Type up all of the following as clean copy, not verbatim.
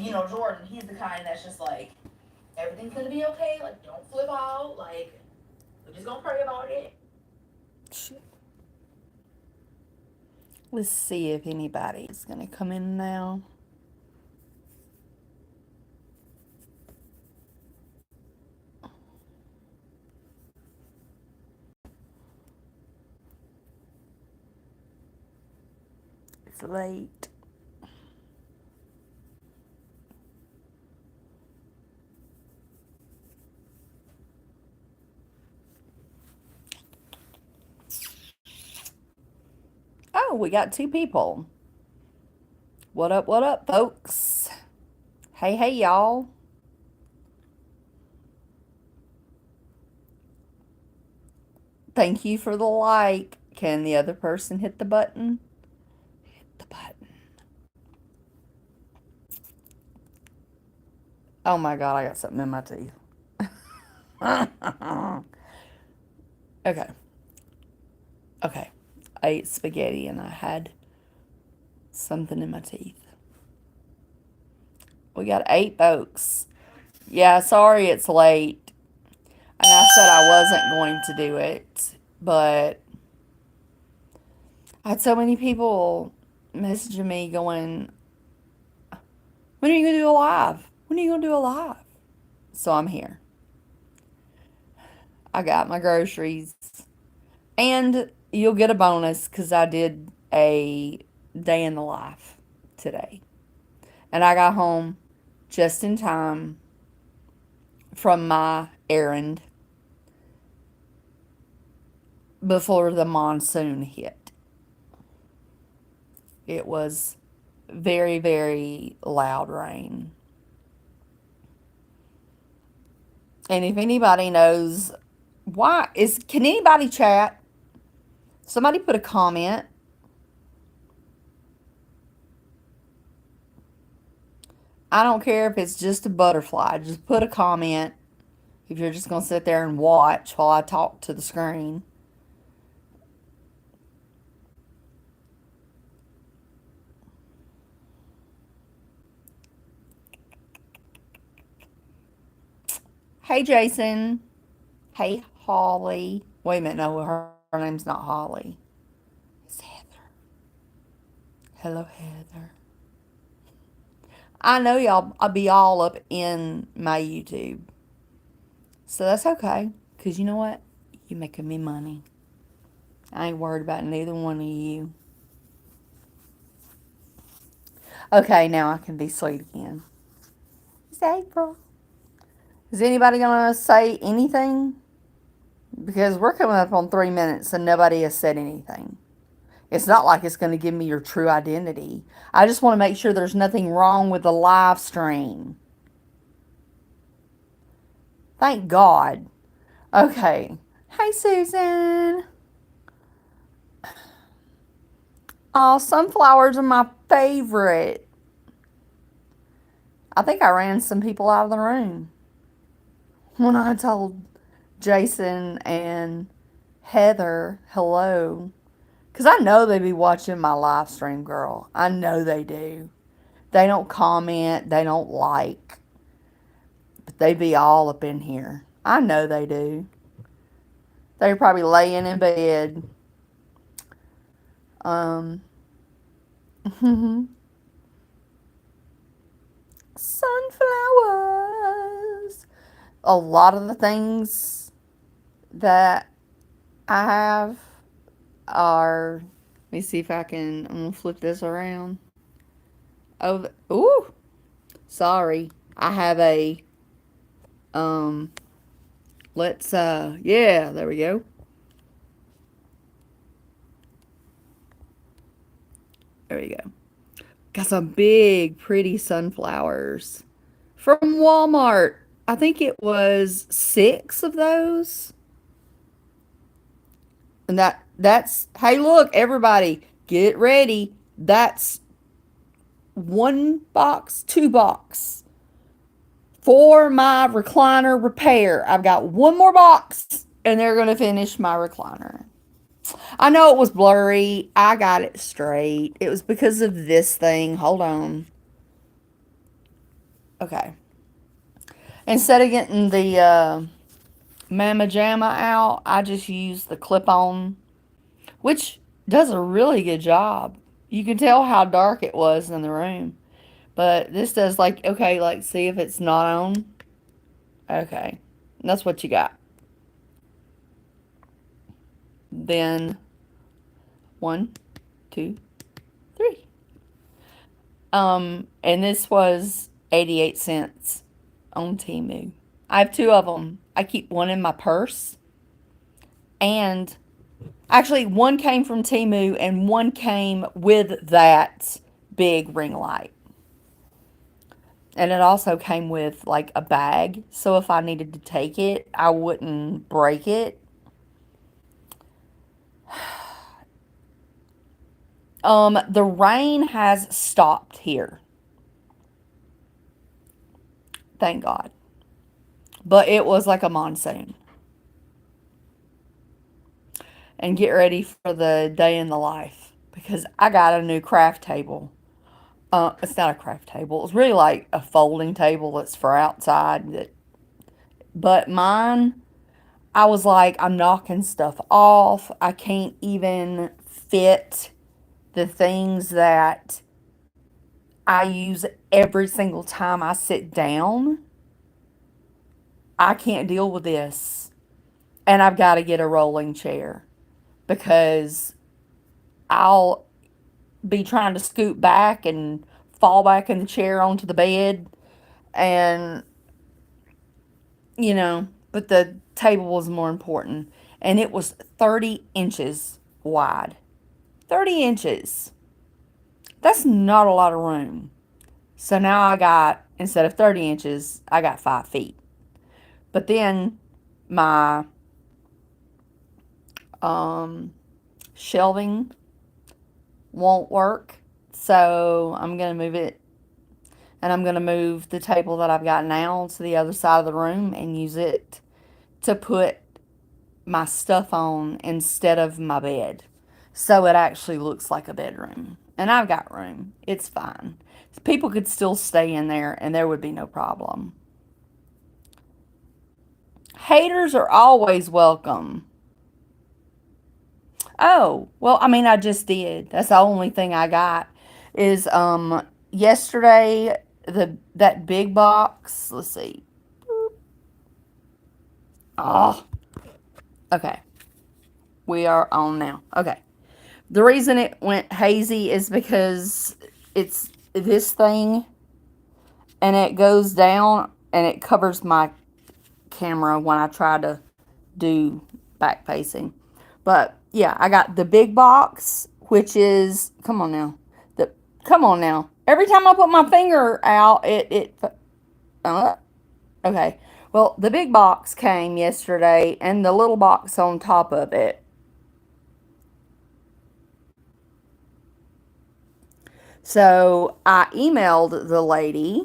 And Jordan, he's the kind that's just like, everything's gonna be okay. Like, don't flip out. Like, we're just gonna pray about it. Let's see if anybody's going to come in now. It's late. Oh, we got two people. What up, folks? Hey, y'all. Thank you for the like. Can the other person hit the button? Hit the button. Oh my god, I got something in my teeth. Okay. Okay. I ate spaghetti and I had something in my teeth. We got 8 folks. Yeah, sorry it's late. And I said I wasn't going to do it, but I had so many people messaging me going, when are you going to do a live? When are you going to do a live? So I'm here. I got my groceries. And you'll get a bonus because I did a day in the life today. And I got home just in time from my errand before the monsoon hit. It was very, very loud rain. And if anybody knows can anybody chat? Somebody put a comment. I don't care if it's just a butterfly. Just put a comment if you're just going to sit there and watch while I talk to the screen. Hey, Jason. Hey, Holly. Wait a minute. No, her name's not Holly. It's Heather. Hello, Heather. I know y'all, I'll be all up in my YouTube. So that's okay. Because you know what? You're making me money. I ain't worried about neither one of you. Okay, now I can be sweet again. It's April. Is anybody going to say anything? Because we're coming up on 3 minutes and nobody has said anything. It's not like it's going to give me your true identity. I just want to make sure there's nothing wrong with the live stream. Thank God. Okay. Hey, Susan. Oh, sunflowers are my favorite. I think I ran some people out of the room when I told Jason and Heather hello. Because I know they be watching my live stream, girl. I know they do. They don't comment, they don't like, but they be all up in here. I know they do. They're probably laying in bed. Um, sunflowers. A lot of the things that I have are. Let me see if I can. I'm gonna flip this around. Oh, ooh. Sorry, I have a. Um, let's. Yeah, there we go. There we go. Got some big, pretty sunflowers from Walmart. I think it was 6 of those. And that's hey look, everybody, get ready. That's 1 box, 2 box for my recliner repair. I've got one more box and they're gonna finish my recliner. I know it was blurry. I got it straight. It was because of this thing. Hold on. Okay. Instead of getting the Mama Jamma out, I just use the clip-on, which does a really good job. You can tell how dark it was in the room. But this does like, okay, like see if it's not on. Okay. That's what you got. Then 1, 2, 3. And this was 88 cents on Temu. I have 2 of them. I keep one in my purse. And actually, one came from Temu and one came with that big ring light. And it also came with like a bag. So if I needed to take it, I wouldn't break it. The rain has stopped here. Thank God. But it was like a monsoon. And get ready for the day in the life. Because I got a new craft table. It's not a craft table. It's really like a folding table that's for outside. But mine, I was like, I'm knocking stuff off. I can't even fit the things that I use every single time I sit down. I can't deal with this. And I've got to get a rolling chair because I'll be trying to scoot back and fall back in the chair onto the bed. And, but the table was more important. And it was 30 inches wide. 30 inches. That's not a lot of room. So now I got, instead of 30 inches, I got 5 feet. But then my shelving won't work. So I'm going to move it. And I'm going to move the table that I've got now to the other side of the room and use it to put my stuff on instead of my bed. So it actually looks like a bedroom. And I've got room. It's fine. People could still stay in there and there would be no problem. Haters are always welcome. Oh, well, I mean, I just did. That's the only thing I got is yesterday that big box. Let's see. Oh, okay. We are on now. Okay. The reason it went hazy is because it's this thing and it goes down and it covers my camera when I try to do back facing. But yeah, I got the big box, which is, come on now. Come on now. Every time I put my finger out, okay. Well, the big box came yesterday and the little box on top of it. So I emailed the lady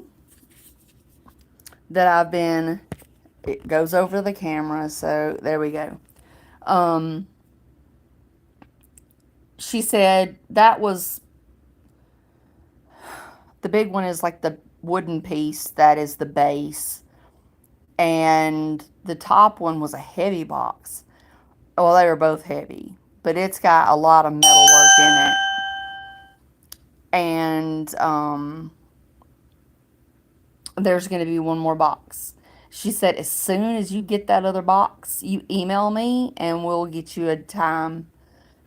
that it goes over the camera. So there we go. She said that was, the big one is like the wooden piece that is the base. And the top one was a heavy box. Well, they were both heavy, but it's got a lot of metal work in it. And there's going to be one more box. She said, as soon as you get that other box, you email me and we'll get you a time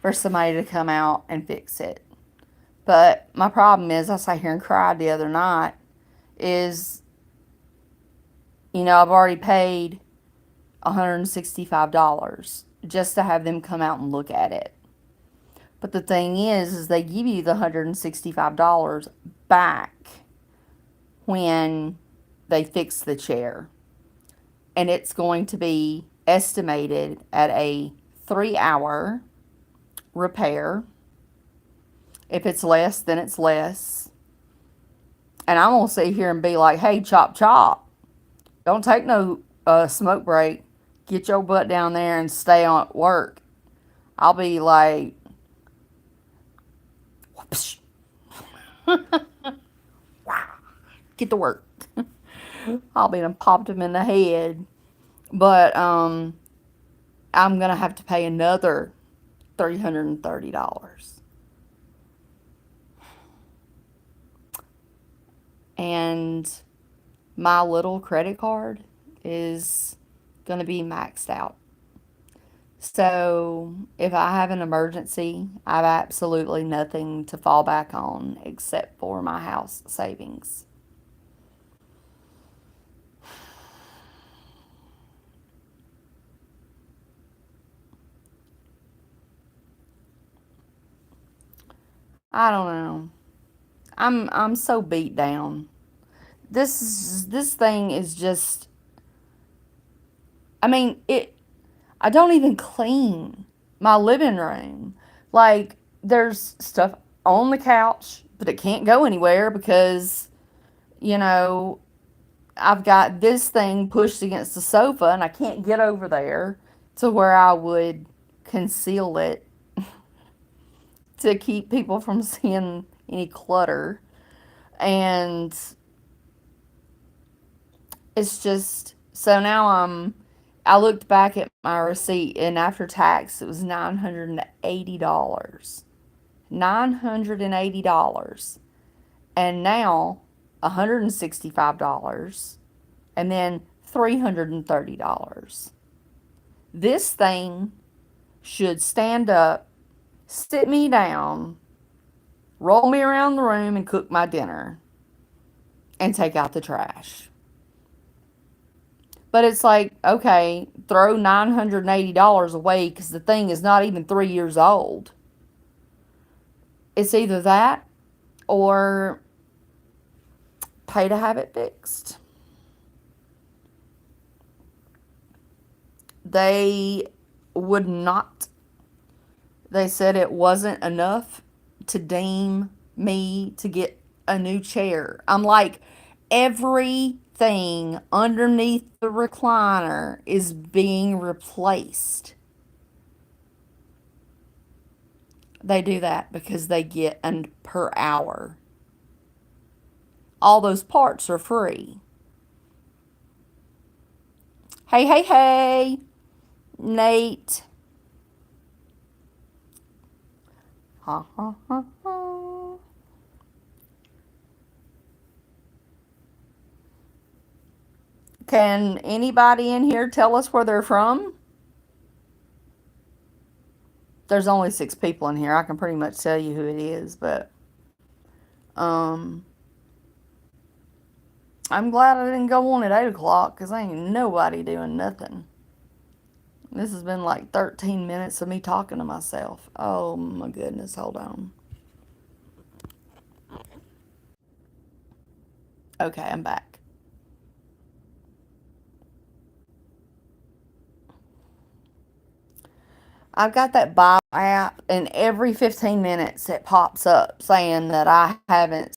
for somebody to come out and fix it. But my problem is, I sat here and cried the other night, is, I've already paid $165 just to have them come out and look at it. But the thing is they give you the $165 back when they fix the chair. And it's going to be estimated at a 3-hour repair. If it's less, then it's less. And I'm going to sit here and be like, hey, chop, chop. Don't take no smoke break. Get your butt down there and stay on work. I'll be like, whoosh. Get to work. I'll be done popped him in the head. But I'm gonna have to pay another $330. And my little credit card is gonna be maxed out. So if I have an emergency, I have absolutely nothing to fall back on except for my house savings. I don't know. I'm so beat down. This thing is just, I mean, I don't even clean my living room. Like, there's stuff on the couch, but it can't go anywhere because, you know, I've got this thing pushed against the sofa and I can't get over there to where I would conceal it to keep people from seeing any clutter. And it's just, so now I looked back at my receipt and after tax it was $980. $980. And now $165 and then $330. This thing should stand up, sit me down, roll me around the room and cook my dinner and take out the trash. But it's like, okay, throw $980 away because the thing is not even 3 years old. It's either that or pay to have it fixed. They would not, they said it wasn't enough to deem me to get a new chair. I'm like, everything underneath the recliner is being replaced. They do that because they get an per hour. All those parts are free. Hey, hey, hey, Nate. Ha, ha, ha, ha. Can anybody in here tell us where they're from? There's only 6 people in here. I can pretty much tell you who it is, but um, I'm glad I didn't go on at 8 o'clock because ain't nobody doing nothing. This has been like 13 minutes of me talking to myself. Oh my goodness, hold on. Okay, I'm back. I've got that Bible app, and every 15 minutes it pops up saying that I haven't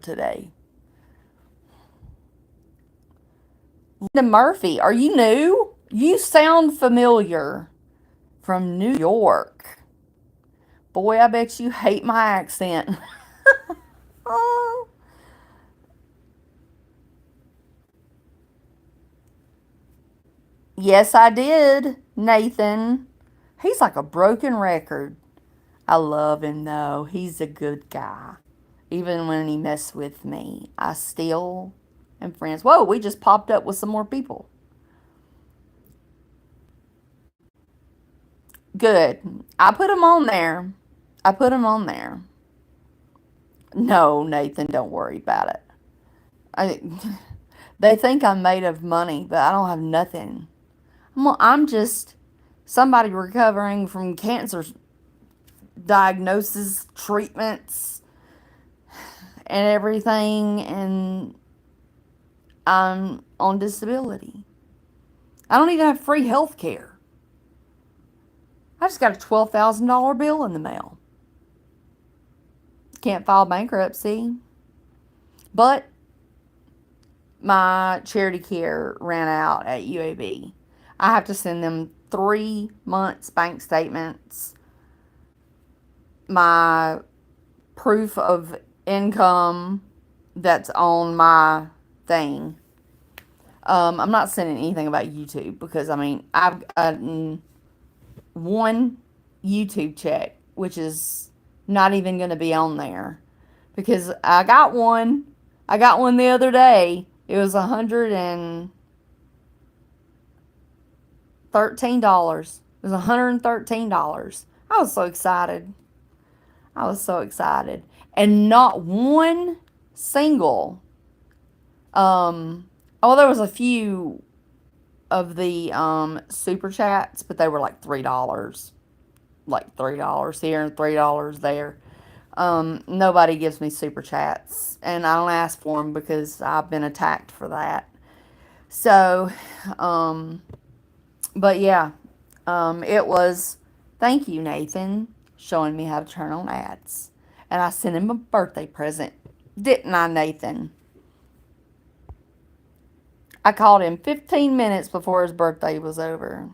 today. Linda Murphy, are you new? You sound familiar from New York. Boy, I bet you hate my accent. Oh. Yes, I did, Nathan. He's like a broken record. I love him though. He's a good guy. Even when he messed with me, I still am friends. Whoa, we just popped up with some more people. Good. I put him on there. I put him on there. No, Nathan, don't worry about it. I, they think I'm made of money, but I don't have nothing. I'm just somebody recovering from cancer diagnosis, treatments, and everything, and I'm on disability. I don't even have free health care. I just got a $12,000 bill in the mail. Can't file bankruptcy. But my charity care ran out at UAB. I have to send them 3 months bank statements, my proof of income that's on my thing, I'm not sending anything about YouTube because I mean I've gotten one YouTube check, which is not even going to be on there because I got one. I got one the other day. It was $113. It was $113. I was so excited. I was so excited. And not one single oh, there was a few of the super chats, but they were like $3. Like $3 here and $3 there. Nobody gives me super chats, and I don't ask for them because I've been attacked for that. So, um, but yeah, it was thank you, Nathan, showing me how to turn on ads. And I sent him a birthday present. Didn't I, Nathan? I called him 15 minutes before his birthday was over.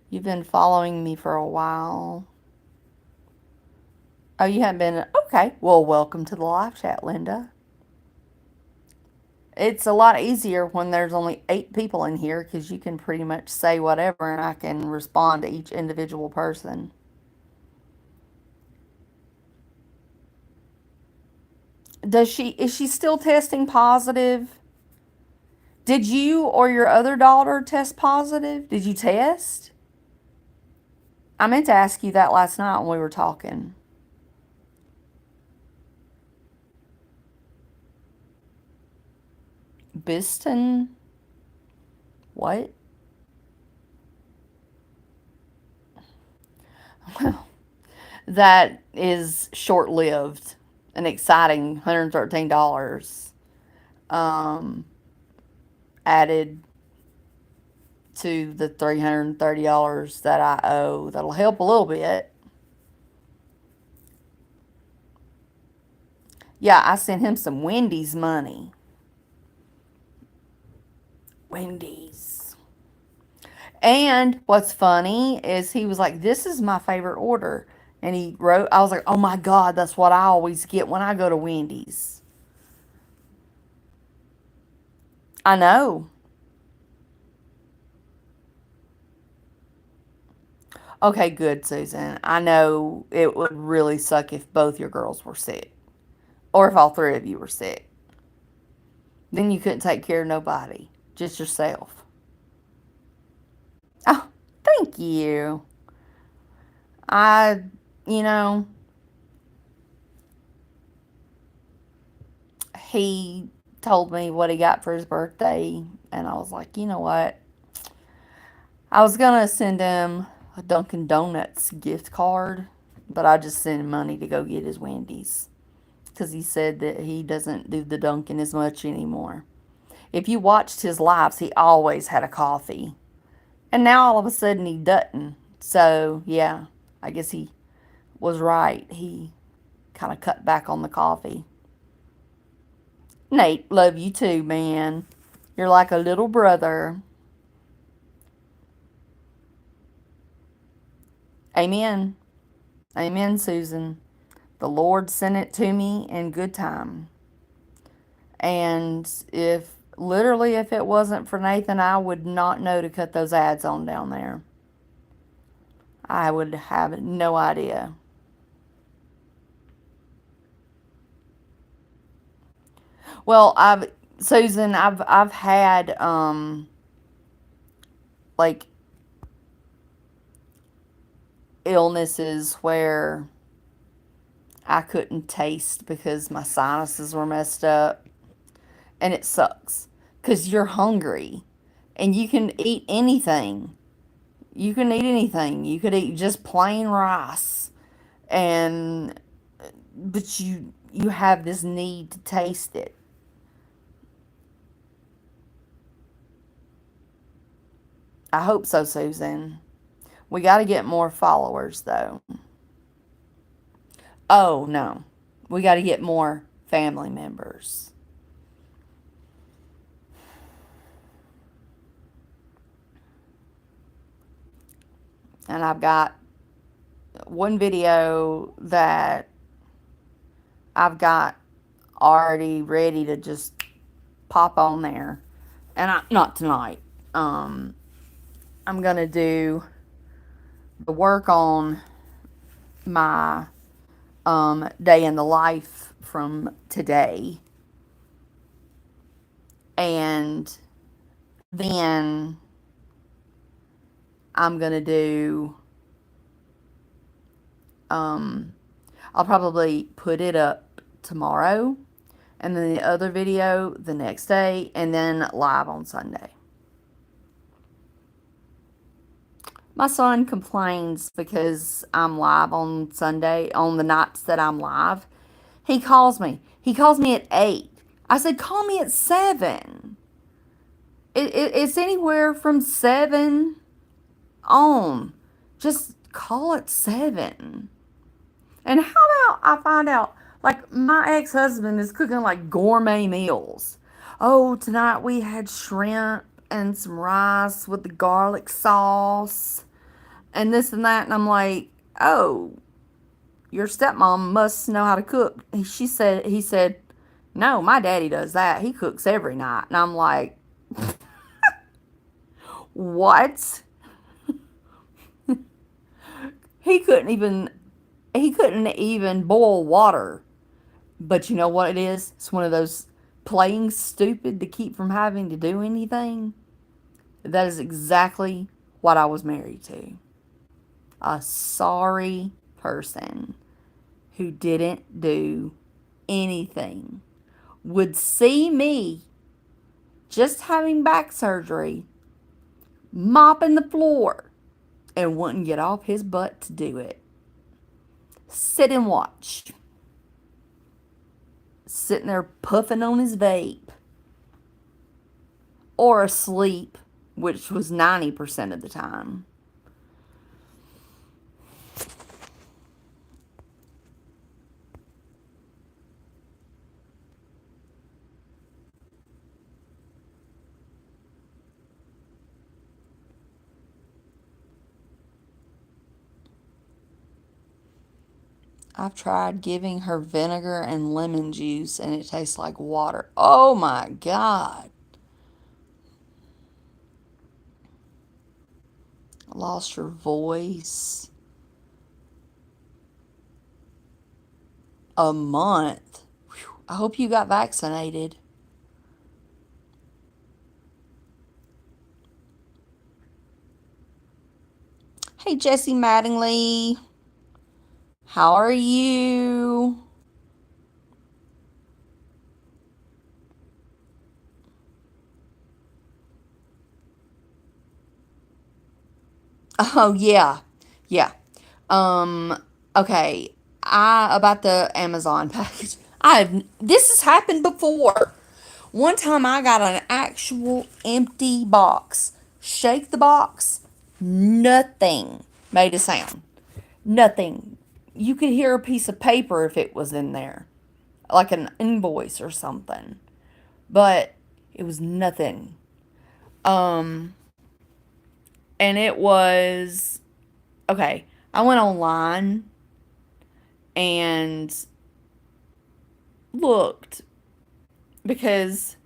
You've been following me for a while. Oh, you haven't been? Okay. Well, welcome to the live chat, Linda. It's a lot easier when there's only 8 people in here because you can pretty much say whatever and I can respond to each individual person. Is she still testing positive? Did you or your other daughter test positive? Did you test? I meant to ask you that last night when we were talking. Biston? What? Well, that is short lived. An exciting $113 added to the $330 that I owe. That'll help a little bit. Yeah, I sent him some Wendy's money. Wendy's. And what's funny is he was like, "This is my favorite order." And he wrote, I was like, "Oh my God, that's what I always get when I go to Wendy's." I know. Okay, good, Susan. I know it would really suck if both your girls were sick, or if all 3 of you were sick. Then you couldn't take care of nobody, just yourself. Oh, thank you. I, you know, he told me what he got for his birthday, and I was like, you know what? I was gonna send him a Dunkin' Donuts gift card, but I just sent him money to go get his Wendy's because he said that he doesn't do the Dunkin' as much anymore. If you watched his lives, he always had a coffee, and now all of a sudden he doesn't. So yeah, I guess he was right. He kind of cut back on the coffee. Nate, love you too, man. You're like a little brother. Amen. Amen, Susan. The Lord sent it to me in good time. And if literally if it wasn't for Nathan, I would not know to cut those ads on down there. I would have no idea. Well, I've had like illnesses where I couldn't taste because my sinuses were messed up, and it sucks because you're hungry and you can eat anything. You can eat anything. You could eat just plain rice, and but you have this need to taste it. I hope so, Susan. We got to get more followers though. Oh no, we got to get more family members. And I've got one video that I've got already ready to just pop on there. And not tonight. I'm going to do the work on my day in the life from today. And then I'm going to do, I'll probably put it up tomorrow, and then the other video the next day, and then live on Sunday. My son complains because I'm live on Sunday, on the nights that I'm live. He calls me. He calls me at 8. I said, call me at 7. It's anywhere from 7 on. Just call at 7. And how about I find out, like, my ex-husband is cooking, like, gourmet meals. Oh, tonight we had shrimp and some rice with the garlic sauce and this and that. And I'm like, oh, your stepmom must know how to cook. He said, no, my daddy does that. He cooks every night. And I'm like, what? He couldn't even boil water. But you know what it is? It's one of those playing stupid to keep from having to do anything. That is exactly what I was married to. A sorry person who didn't do anything. Would see me just having back surgery, mopping the floor, and wouldn't get off his butt to do it. Sit and watch. Sitting there puffing on his vape. Or asleep, which was 90% of the time. I've tried giving her vinegar and lemon juice and it tastes like water. Oh my God. I lost your voice. A month. Whew. I hope you got vaccinated. Hey, Jessie Mattingly. How are you? Oh, yeah. Yeah. Okay. About the Amazon package. This has happened before. One time I got an actual empty box. Shake the box. Nothing made a sound. Nothing. You could hear a piece of paper if it was in there. Like an invoice or something. But it was nothing. And it was okay. I went online and looked because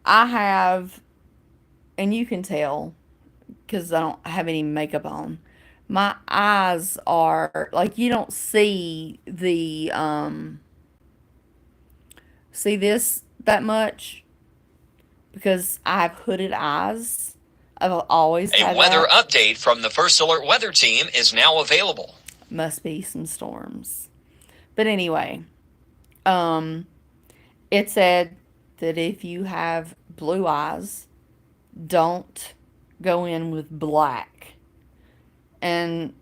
I have, and you can tell because I don't have any makeup on. My eyes are like you don't see the see this that much because I have hooded eyes. I've always had a weather that. update from the First Alert Weather Team is now available. Must be some storms. But anyway, it said that if you have blue eyes, don't go in with black. And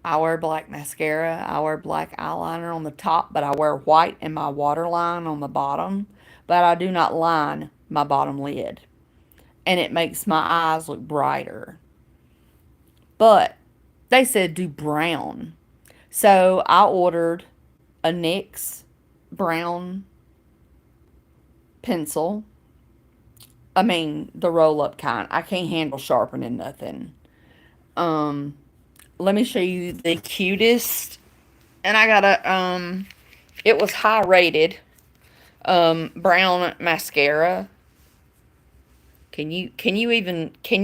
I wear black mascara. I wear black eyeliner on the top, but I wear white in my waterline on the bottom. But I do not line my bottom lid. And it makes my eyes look brighter. But they said do brown. So I ordered a NYX brown pencil. I mean, the roll-up kind. I can't handle sharpening nothing. Let me show you the cutest. And I got a, it was high rated. Brown mascara. Can you even can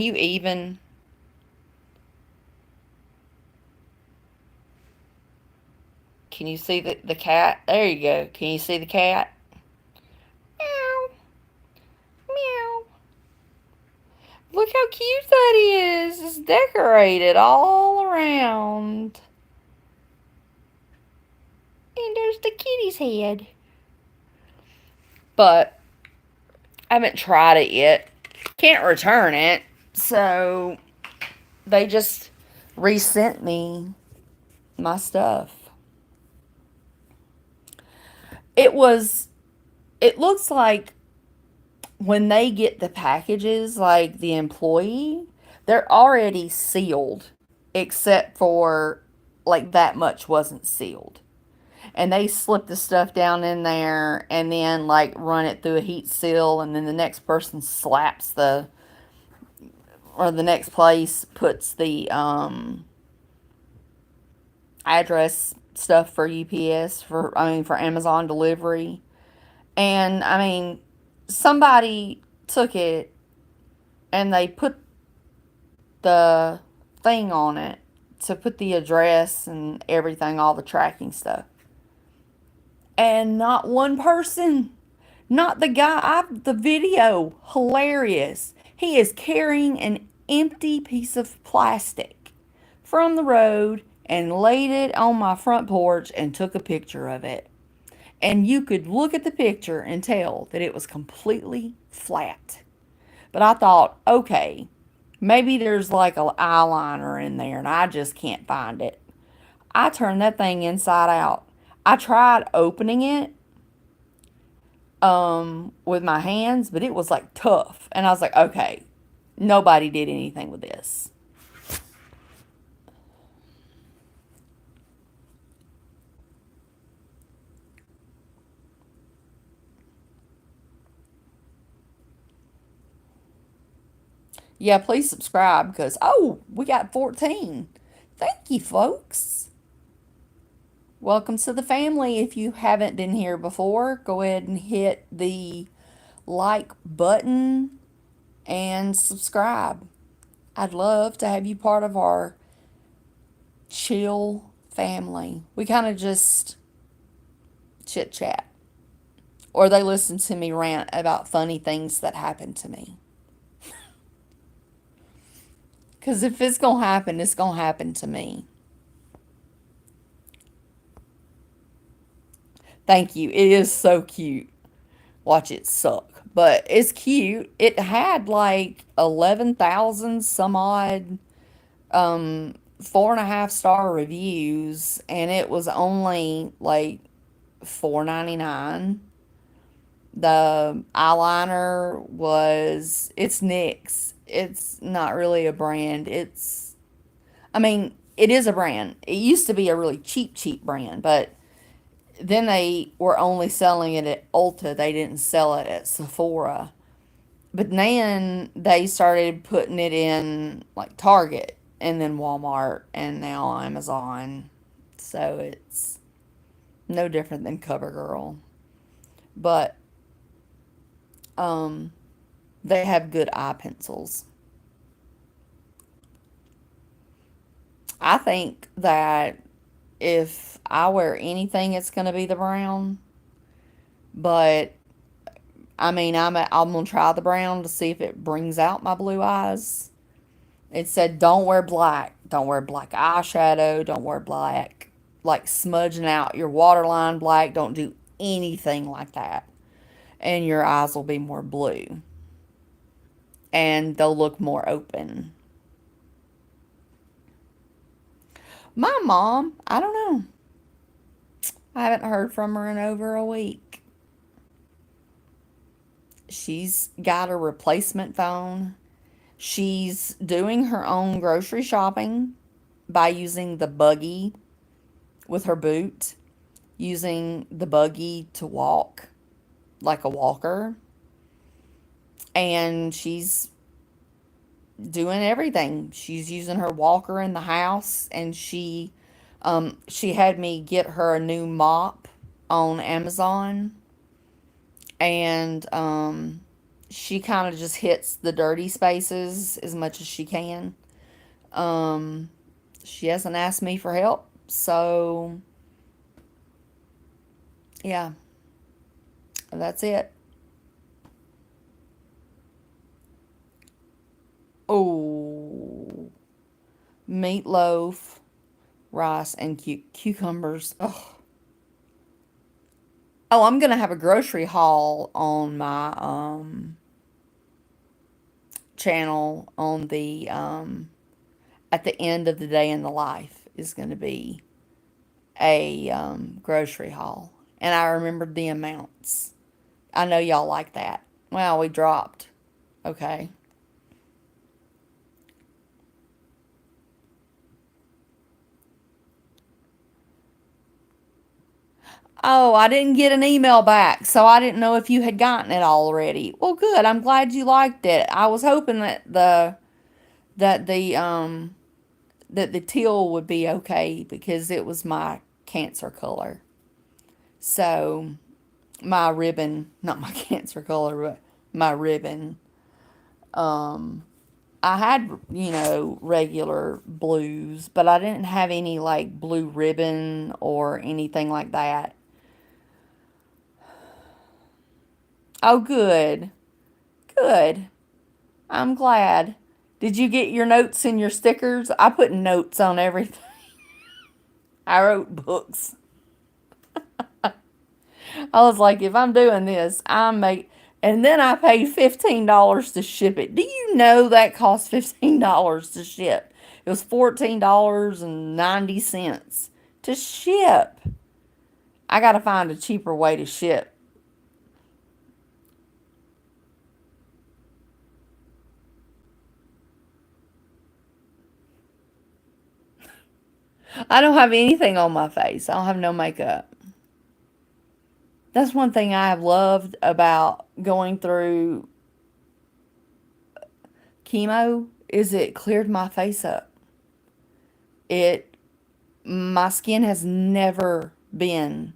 you see the cat? There you go. Can you see the cat? Meow. Meow. Look how cute that is. It's decorated all around. And there's the kitty's head. But I haven't tried it yet. Can't return it. So they just resent me my stuff. It looks like when they get the packages, like the employee, they're already sealed, except for like that much wasn't sealed. And they slip the stuff down in there and then like run it through a heat seal, and then the next person slaps the next place puts the address stuff for UPS for Amazon delivery. And I mean, somebody took it and they put the thing on it to put the address and everything, all the tracking stuff. And not one person, not the guy, the video, hilarious. He is carrying an empty piece of plastic from the road and laid it on my front porch and took a picture of it. And you could look at the picture and tell that it was completely flat. But I thought, okay, maybe there's like an eyeliner in there and I just can't find it. I turned that thing inside out. I tried opening it with my hands, but it was like tough. And I was like, okay, nobody did anything with this. Yeah, please subscribe because, oh, we got 14. Thank you, folks. Welcome to the family. If you haven't been here before, go ahead and hit the like button and subscribe. I'd love to have you part of our chill family. We kind of just chit chat, or they listen to me rant about funny things that happen to me. Because if it's going to happen, it's going to happen to me. Thank you. It is so cute. Watch it suck. But it's cute. It had like 11,000 some odd 4.5 star reviews, and it was only like $4.99. The eyeliner it's NYX. It's not really a brand. I mean, it is a brand. It used to be a really cheap brand, but then they were only selling it at Ulta. They didn't sell it at Sephora. But then they started putting it in like Target and then Walmart and now Amazon. So it's no different than CoverGirl. But they have good eye pencils. I think that if I wear anything, it's going to be the brown. But I mean, I'm going to try the brown to see if it brings out my blue eyes. It said don't wear black. Don't wear black eyeshadow. Don't wear black, like smudging out your waterline black. Don't do anything like that. And your eyes will be more blue. And they'll look more open. My mom, I don't know. I haven't heard from her in over a week. She's got a replacement phone. She's doing her own grocery shopping by using the buggy with her boot, using the buggy to walk like a walker. And she's doing everything. She's using her walker in the house, and she had me get her a new mop on Amazon. and she kind of just hits the dirty spaces as much as she can. Um, she hasn't asked me for help, so yeah, that's it. Oh, meatloaf, rice, and cucumbers. Oh, oh, I'm gonna have a grocery haul on my channel on the at the end of the day in the life is gonna be a grocery haul, and I remembered the amounts. I know y'all like that. Well, we dropped. Okay. Oh, I didn't get an email back, so I didn't know if you had gotten it already. Well, good. I'm glad you liked it. I was hoping that that the um the teal would be okay because it was my cancer color. So, my ribbon, not my cancer color, but my ribbon. Um I had, regular blues, but I didn't have any like blue ribbon or anything like that. Oh, good. Good. I'm glad. Did you get your notes and your stickers? I put notes on everything. I wrote books. I was like, if I'm doing this, and then I paid $15 to ship it. Do you know that cost $15 to ship? It was $14.90 to ship. I gotta find a cheaper way to ship. I don't have anything on my face. I don't have no makeup. That's one thing I have loved about going through chemo is it cleared my face up. It My skin has never been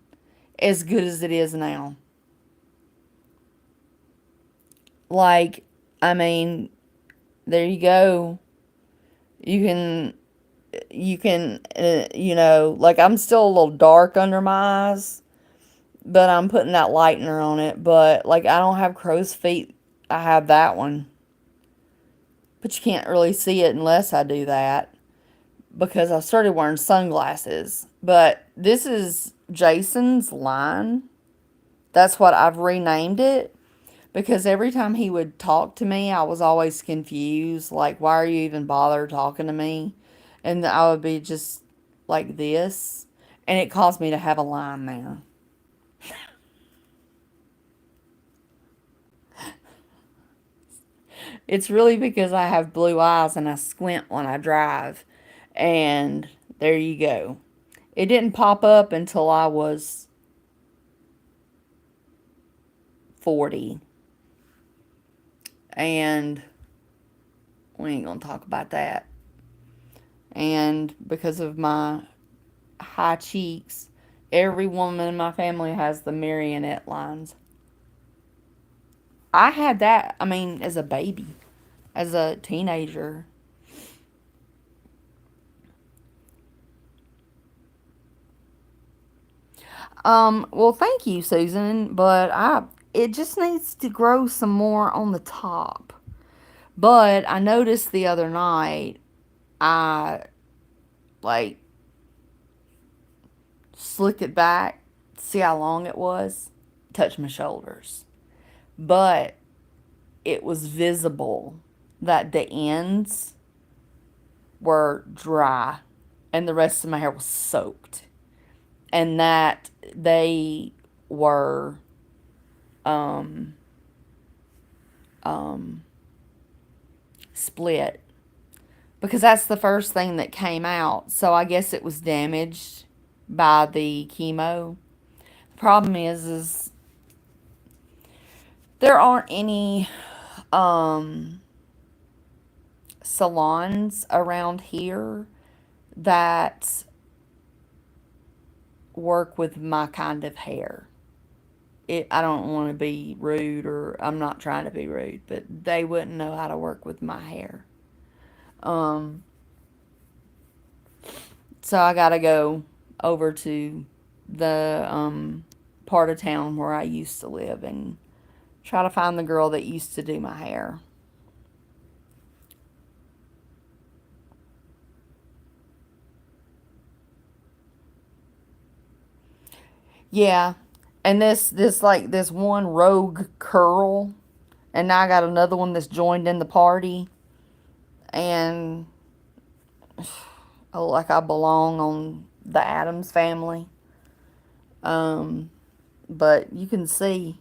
as good as it is now. Like, I mean, there you go. You can like I'm still a little dark under my eyes, but I'm putting that lightener on it. But like I don't have crow's feet. I have that one. But you can't really see it unless I do that because I started wearing sunglasses. But this is Jason's line. That's what I've renamed it because every time he would talk to me, I was always confused. Like, why are you even bother talking to me? And I would be just like this. And it caused me to have a line now. It's really because I have blue eyes and I squint when I drive. And there you go. It didn't pop up until I was 40. And we ain't going to talk about that. And because of my high cheeks, every woman in my family has the marionette lines. I had that, as a baby, as a teenager. Well, thank you, Susan, but it just needs to grow some more on the top. But I noticed the other night, I like slicked it back, see how long it was, touched my shoulders. But it was visible that the ends were dry and the rest of my hair was soaked. And that they were um um split because that's the first thing that came out. So I guess it was damaged by the chemo. The problem is there aren't any salons around here that work with my kind of hair. I don't want to be rude, or I'm not trying to be rude, but they wouldn't know how to work with my hair. Um, so I gotta go over to the part of town where I used to live and try to find the girl that used to do my hair. Yeah. And this one rogue curl, and now I got another one that's joined in the party, and I look like I belong on the Addams family. Um, but you can see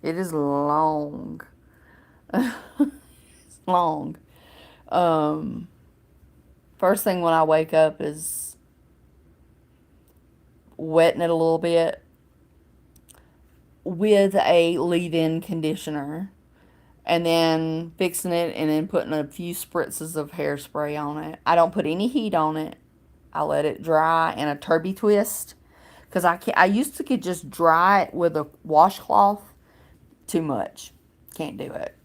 it is long. It's long. Um, First thing when I wake up is wetting it a little bit with a leave-in conditioner, and then fixing it, and then putting a few spritzes of hairspray on it. I don't put any heat on it. I let it dry in a turby twist, because I used to could just dry it with a washcloth. Too much. Can't do it.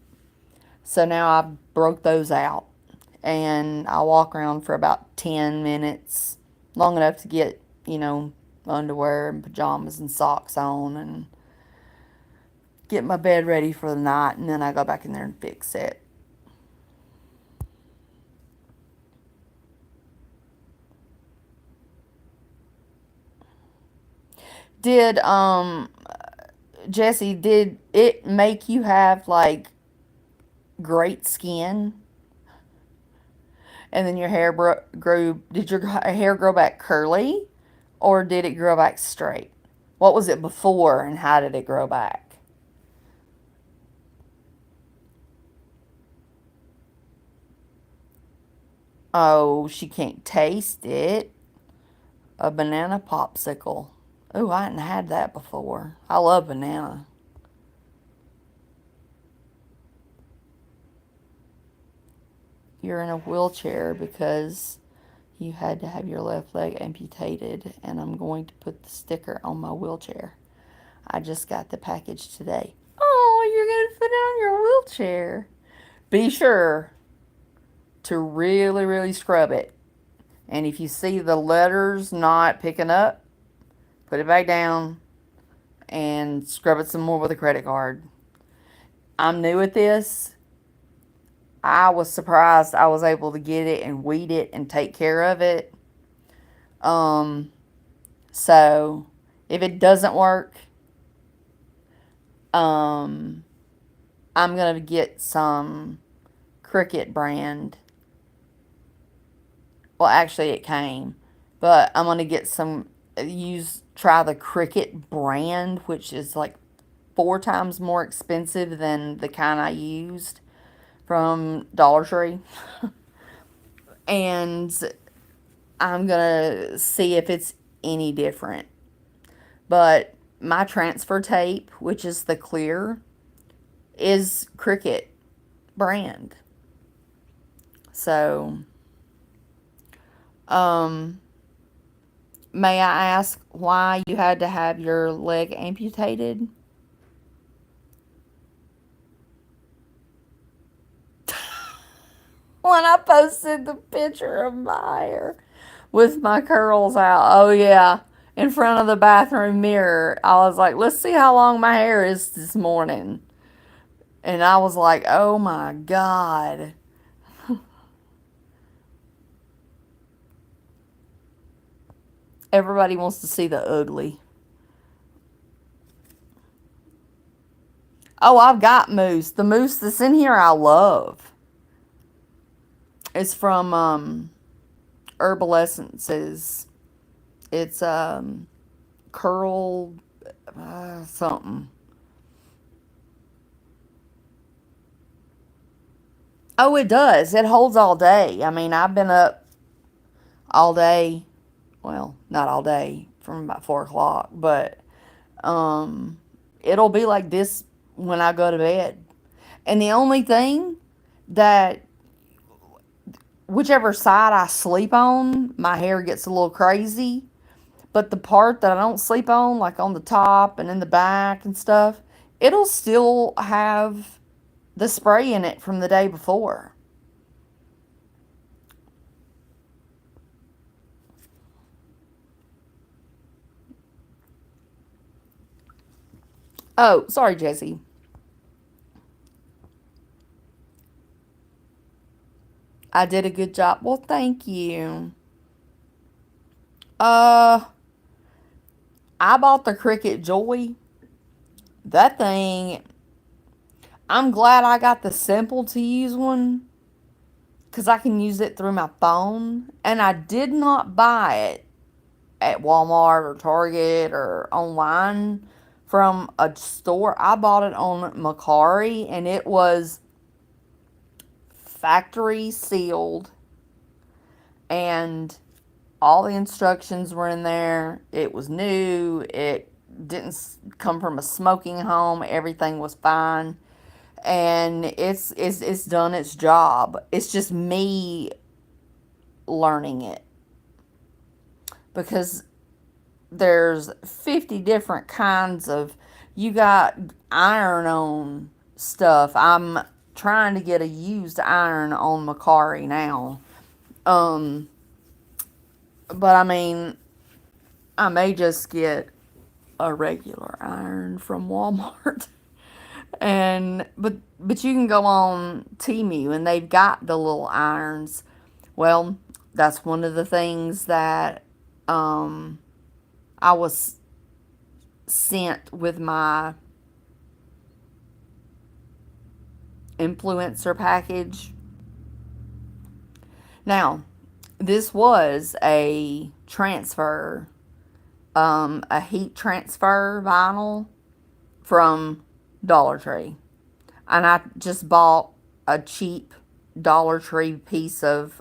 So now I broke those out, and I walk around for about 10 minutes, long enough to get, underwear and pajamas and socks on, and get my bed ready for the night, and then I go back in there and fix it. Did Jesse, did it make you have like great skin? And then your hair grew, did your hair grow back curly, or did it grow back straight? What was it before, and how did it grow back? Oh, she can't taste it. A banana popsicle. Oh, I hadn't had that before. I love banana. You're in a wheelchair because you had to have your left leg amputated, and I'm going to put the sticker on my wheelchair. I just got the package today. Oh, you're going to put it on your wheelchair. Be sure to really, really scrub it. And if you see the letters not picking up, put it back down and scrub it some more with a credit card. I'm new at this. I was surprised I was able to get it and weed it and take care of it. So if it doesn't work, I'm gonna get some Cricut brand. Well, actually it came, but I'm gonna get some, try the Cricut brand, which is like 4 times more expensive than the kind I used from Dollar Tree. And I'm gonna see if it's any different. But my transfer tape, which is the clear, is Cricut brand. So, may I ask why you had to have your leg amputated? When I posted the picture of my hair with my curls out. Oh, yeah. In front of the bathroom mirror. I was like, let's see how long my hair is this morning. And I was like, oh my God. Everybody wants to see the ugly. Oh, I've got mousse. The mousse that's in here I love. It's from Herbal Essences. It's curl something. Oh, it does. It holds all day. I mean, I've been up all day. Well, not all day, from about 4 o'clock, but it'll be like this when I go to bed. And the only thing that, whichever side I sleep on, my hair gets a little crazy. But the part that I don't sleep on, like on the top and in the back and stuff, it'll still have the spray in it from the day before. Oh, sorry, Jesse. I did a good job. Well, thank you. Uh, I bought the Cricut Joy. That thing, I'm glad I got the simple to use one because I can use it through my phone. And I did not buy it at Walmart or Target or online from a store. I bought it on Macari, and it was factory sealed, and all the instructions were in there. It was new. It didn't come from a smoking home. Everything was fine, and it's done its job. It's just me learning it because there's 50 different kinds of, you got iron on stuff. I'm trying to get a used iron on Macari now. But I mean, I may just get a regular iron from Walmart. And but you can go on Temu and they've got the little irons. Well, that's one of the things that I was sent with my influencer package. Now, this was a transfer, a heat transfer vinyl from Dollar Tree. And I just bought a cheap Dollar Tree piece of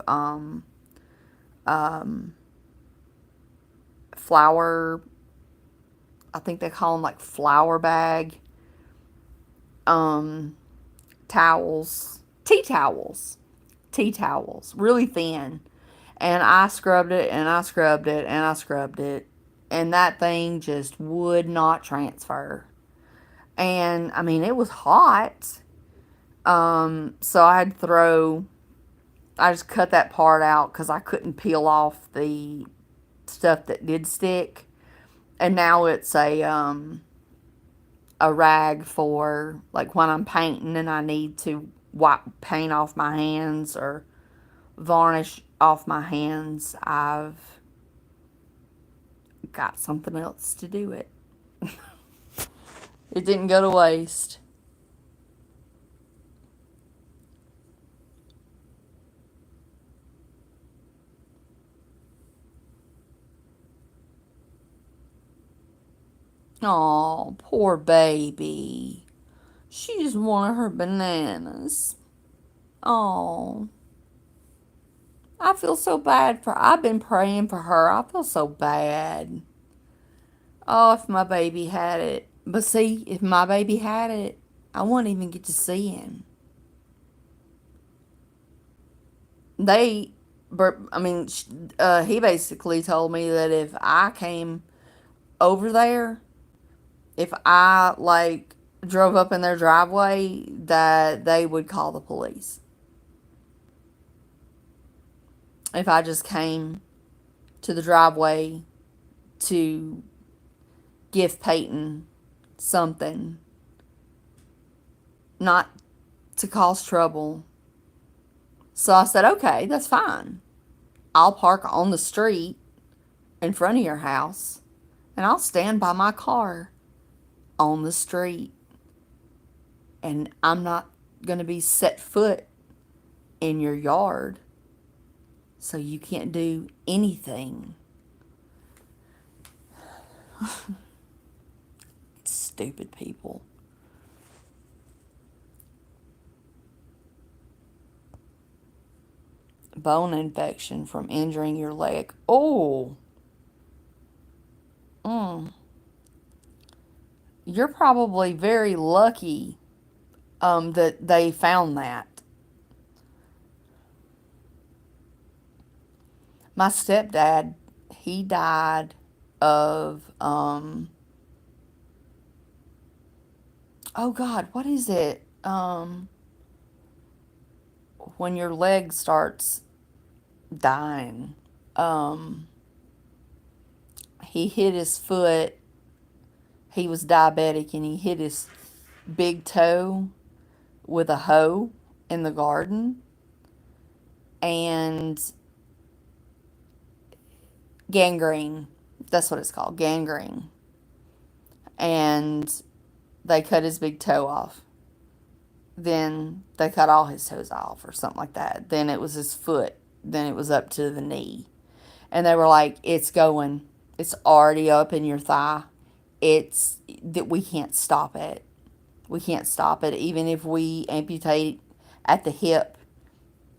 flour, I think they call them like flour bag, towels, tea towels, really thin. And I scrubbed it and I scrubbed it and I scrubbed it. And that thing just would not transfer. And I mean, it was hot. So I just cut that part out because I couldn't peel off the stuff that did stick. And now it's a rag for like when I'm painting and I need to wipe paint off my hands or varnish off my hands. I've got something else to do it. It didn't go to waste. Oh, poor baby. She just wanted her bananas. Oh, I feel so bad for her. I've been praying for her. I feel so bad. Oh, if my baby had it. But see, if my baby had it, I wouldn't even get to see him. He basically told me that if I came over there, if I like drove up in their driveway, that they would call the police. If I just came to the driveway to give Peyton something, not to cause trouble. So I said, okay, that's fine. I'll park on the street in front of your house and I'll stand by my car on the street. And I'm not going to be set foot in your yard. So you can't do anything. Stupid people. Bone infection from injuring your leg. Oh. You're probably very lucky that they found that. My stepdad, he died of, oh God, what is it? When your leg starts dying. Um, he hit his foot. He was diabetic and he hit his big toe with a hoe in the garden. And gangrene. That's what it's called, gangrene. And they cut his big toe off. Then they cut all his toes off or something like that. Then it was his foot. Then it was up to the knee. And they were like, it's going. It's already up in your thigh. It's that we can't stop it. We can't stop it. Even if we amputate at the hip,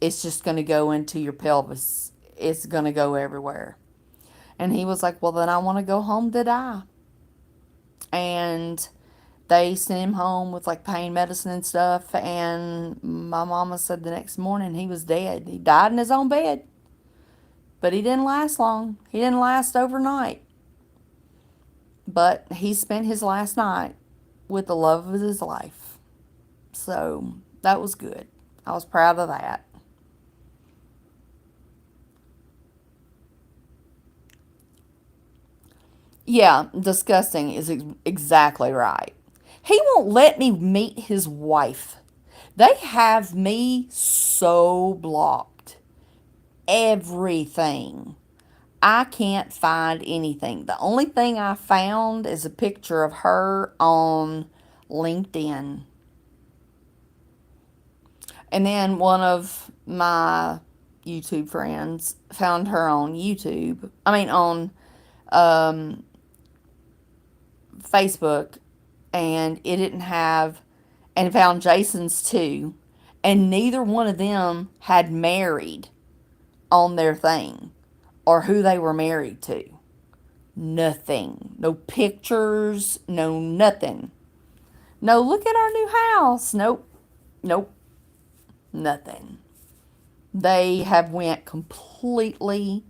it's just going to go into your pelvis. It's going to go everywhere. And he was like, well, then I want to go home to die. And they sent him home with like pain medicine and stuff. And my mama said the next morning he was dead. He died in his own bed. But he didn't last long. He didn't last overnight. But he spent his last night with the love of his life. So that was good. I was proud of that. Yeah, disgusting is exactly right. He won't let me meet his wife. They have me so blocked. Everything. I can't find anything. The only thing I found is a picture of her on LinkedIn. And then one of my YouTube friends found her on YouTube. I mean, on Facebook. And it didn't have, and found Jason's too. And neither one of them had married on their thing or who they were married to. Nothing. No pictures, no nothing. No, look at our new house. Nope. Nope. Nothing. They have went completely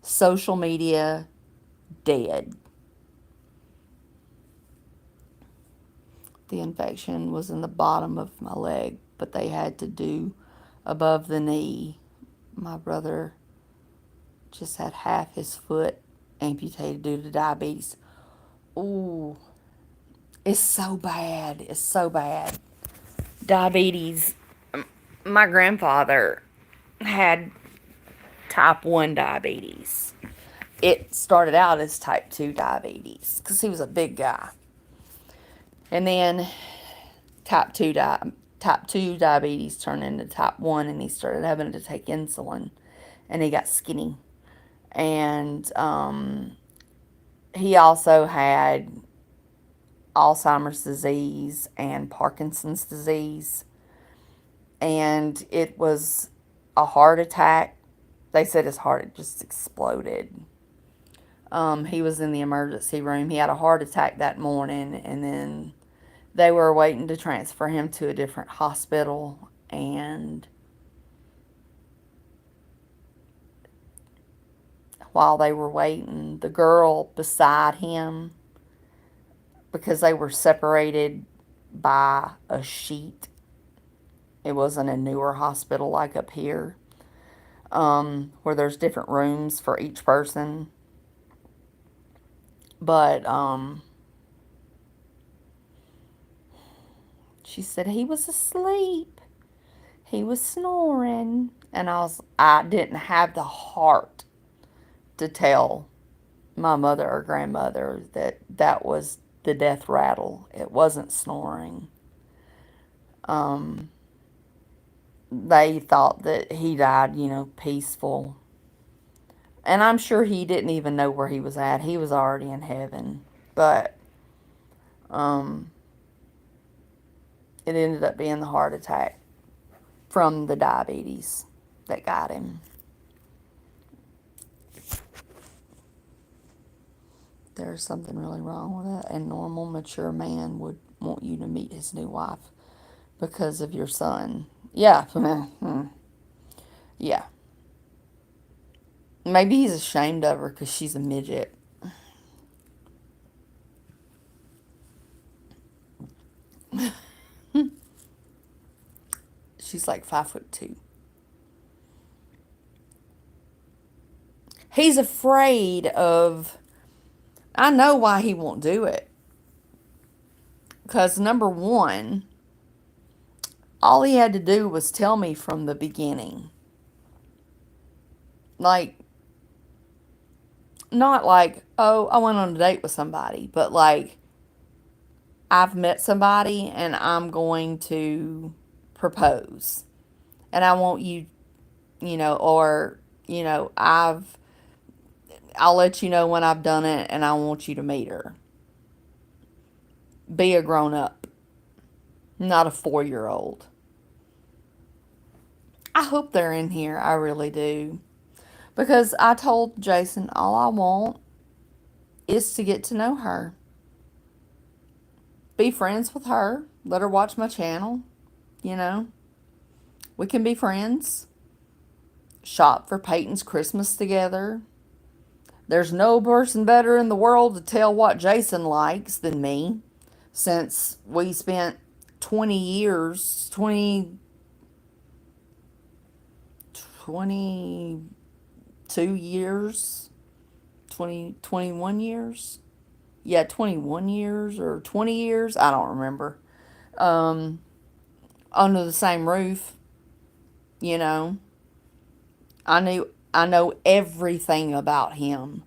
social media dead. The infection was in the bottom of my leg, but they had to do above the knee. My brother just had half his foot amputated due to diabetes. Ooh, it's so bad. It's so bad. Diabetes. My grandfather had type 1 diabetes. It started out as type 2 diabetes because he was a big guy. And then type 2 diabetes turned into type 1 and he started having to take insulin and he got skinny. And he also had Alzheimer's disease and Parkinson's disease. And it was a heart attack. They said his heart had just exploded. He was in the emergency room. He had a heart attack that morning, and then they were waiting to transfer him to a different hospital. And while they were waiting, the girl beside him, because they were separated by a sheet, it wasn't a newer hospital like up here, where there's different rooms for each person. But she said he was asleep. He was snoring. And I didn't have the heart to tell my mother or grandmother that that was the death rattle. It wasn't snoring. They thought that he died, peaceful. And I'm sure he didn't even know where he was at. He was already in heaven. But it ended up being the heart attack from the diabetes that got him. There's something really wrong with that. A normal, mature man would want you to meet his new wife because of your son. Yeah. Yeah. Maybe he's ashamed of her because she's a midget. She's like 5'2". He's afraid of, I know why he won't do it. Because number one, all he had to do was tell me from the beginning. Like, not like, oh, I went on a date with somebody, but like, I've met somebody and I'm going to propose. And I want you, or, I'll let you know when I've done it and I want you to meet her. Be a grown up, not a 4-year-old. I hope they're in here. I really do. Because I told Jason all I want is to get to know her. Be friends with her. Let her watch my channel. We can be friends. Shop for Peyton's Christmas together. There's no person better in the world to tell what Jason likes than me. Since we spent 20 years, 22 years, 21 years. Yeah, 21 years or 20 years. I don't remember. Under the same roof, I know everything about him.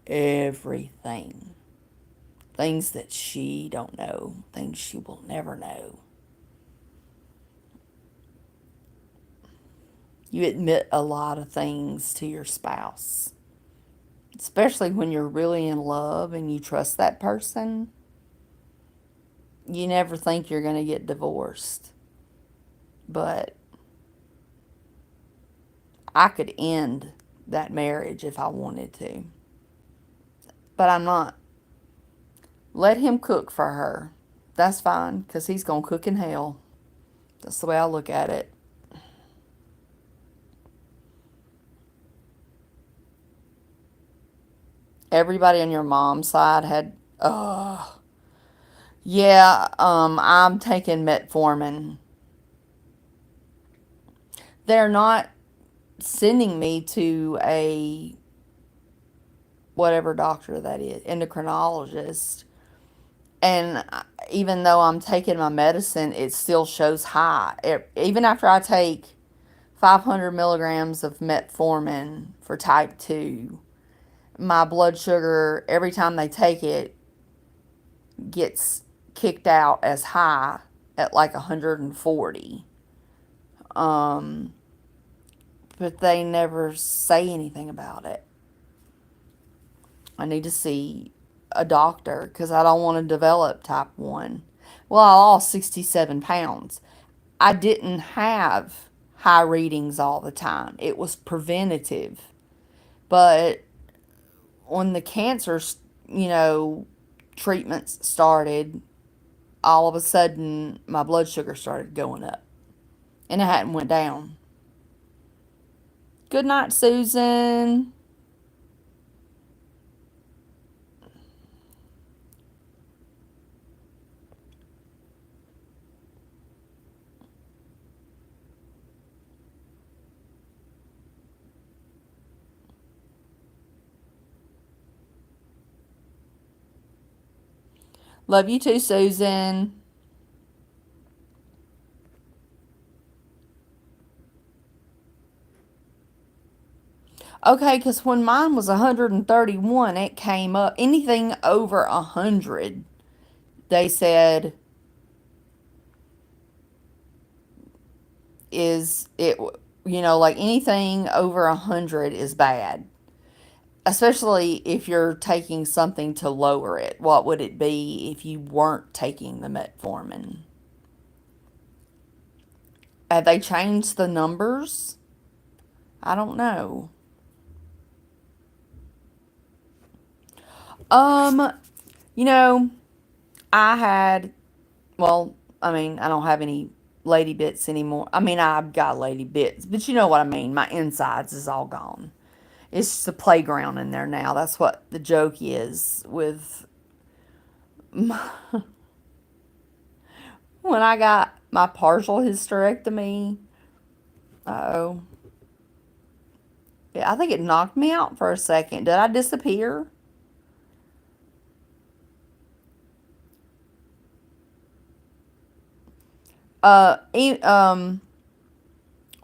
Everything. Things that she don't know. Things she will never know. You admit a lot of things to your spouse. Especially when you're really in love and you trust that person. You never think you're going to get divorced. But I could end that marriage if I wanted to. But I'm not. Let him cook for her. That's fine, because he's going to cook in hell. That's the way I look at it. Everybody on your mom's side had, yeah, I'm taking metformin. They're not sending me to a whatever doctor that is, endocrinologist. And even though I'm taking my medicine, it still shows high. Even after I take 500 milligrams of metformin for type 2, my blood sugar, every time they take it, gets kicked out as high at like 140. But they never say anything about it. I need to see a doctor because I don't want to develop type 1. Well, I lost 67 pounds. I didn't have high readings all the time. It was preventative. But when the cancer, treatments started, all of a sudden my blood sugar started going up. And it hadn't went down. Good night, Susan. Love you too, Susan. Okay, because when mine was 131, it came up. Anything over 100, they said, is it, like anything over 100 is bad. Especially if you're taking something to lower it. What would it be if you weren't taking the metformin? Have they changed the numbers? I don't know. I had, well, I don't have any lady bits anymore. I've got lady bits, but you know what I mean. My insides is all gone. It's just a playground in there now. That's what the joke is with my, when I got my partial hysterectomy. Uh-oh. Yeah, I think it knocked me out for a second. Did I disappear? Uh, e- um,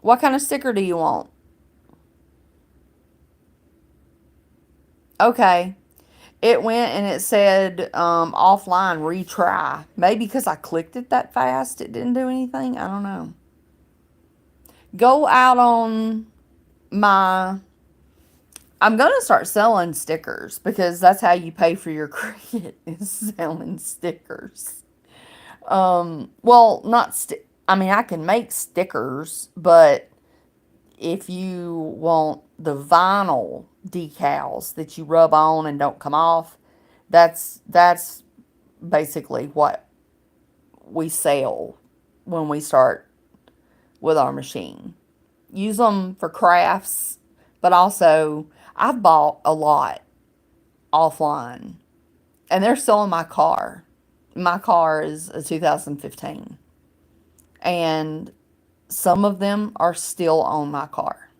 what kind of sticker do you want? Okay. It went and it said offline retry. Maybe because I clicked it that fast, it didn't do anything. I don't know. Go out on my. I'm going to start selling stickers because that's how you pay for your cricket is selling stickers. Well, not I mean, I can make stickers, but if you want the vinyl decals that you rub on and don't come off, that's basically what we sell when we start with our machine. Use them for crafts, but also I've bought a lot offline, and they're still in my car. My car is a 2015, and some of them are still on my car.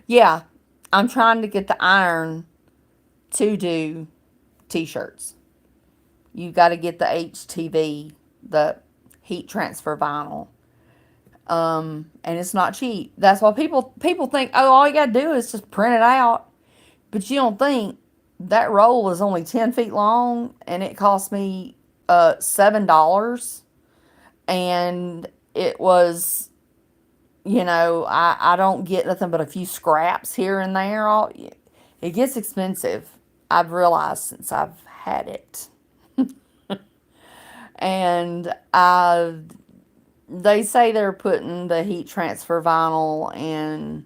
Yeah, I'm trying to get the iron to do t-shirts. You got to get the HTV, the heat transfer vinyl. And it's not cheap. That's why people think, oh, all you got to do is just print it out. But you don't think that roll is only 10 feet long and it cost me $7. And it was, I don't get nothing but a few scraps here and there. It gets expensive. I've realized since I've had it. And they say they're putting the heat transfer vinyl in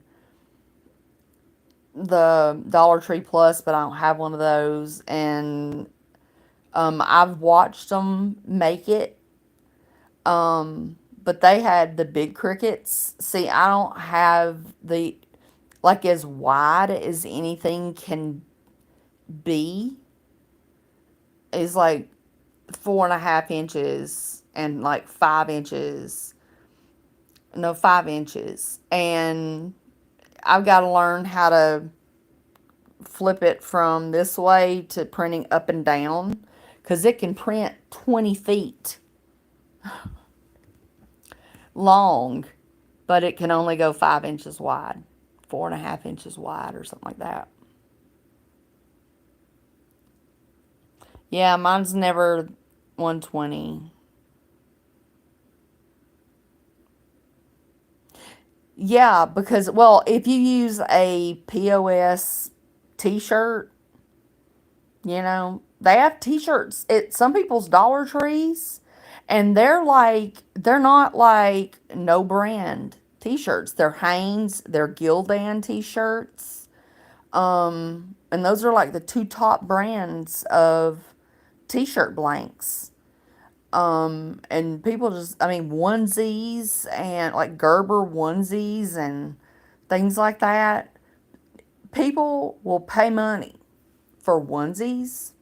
the Dollar Tree Plus, but I don't have one of those. And I've watched them make it. But they had the big crickets. See, I don't have the, like, as wide as anything can be. Is like 4.5 inches and like 5 inches. No, 5 inches. And I've got to learn how to flip it from this way to printing up and down because it can print 20 feet long, but it can only go 5 inches wide, 4.5 inches wide, or something like that. Yeah, mine's never 120. Yeah, because, well, if you use a POS t-shirt, they have t-shirts at some people's Dollar Trees, and they're not like no brand t-shirts. They're Hanes, they're Gildan t-shirts. And those are like the two top brands of t-shirt blanks. And people just, I mean, onesies and like Gerber onesies and things like that. People will pay money for onesies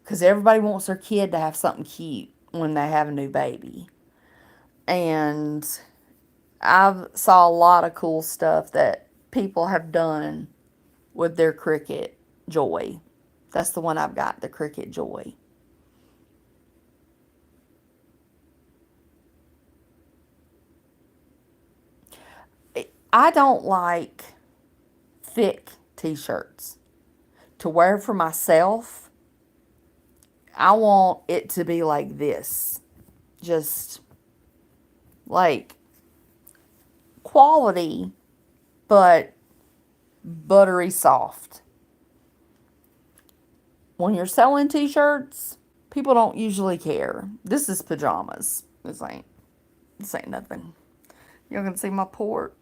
because everybody wants their kid to have something cute when they have a new baby. And I've saw a lot of cool stuff that people have done with their Cricut Joy. That's the one I've got, the Cricut Joy. I don't like thick t-shirts. To wear for myself, I want it to be like this. Just like quality, but buttery soft. When you're selling t-shirts, people don't usually care. This is pajamas. This ain't nothing. Y'all can see my port.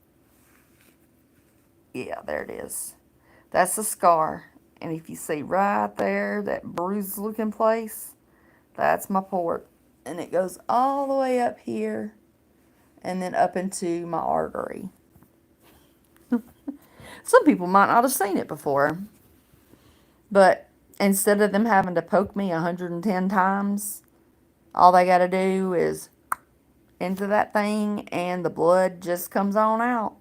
Yeah, there it is. That's a scar. And if you see right there, that bruised looking place, that's my port. And it goes all the way up here and then up into my artery. Some people might not have seen it before. But instead of them having to poke me 110 times, all they got to do is into that thing and the blood just comes on out.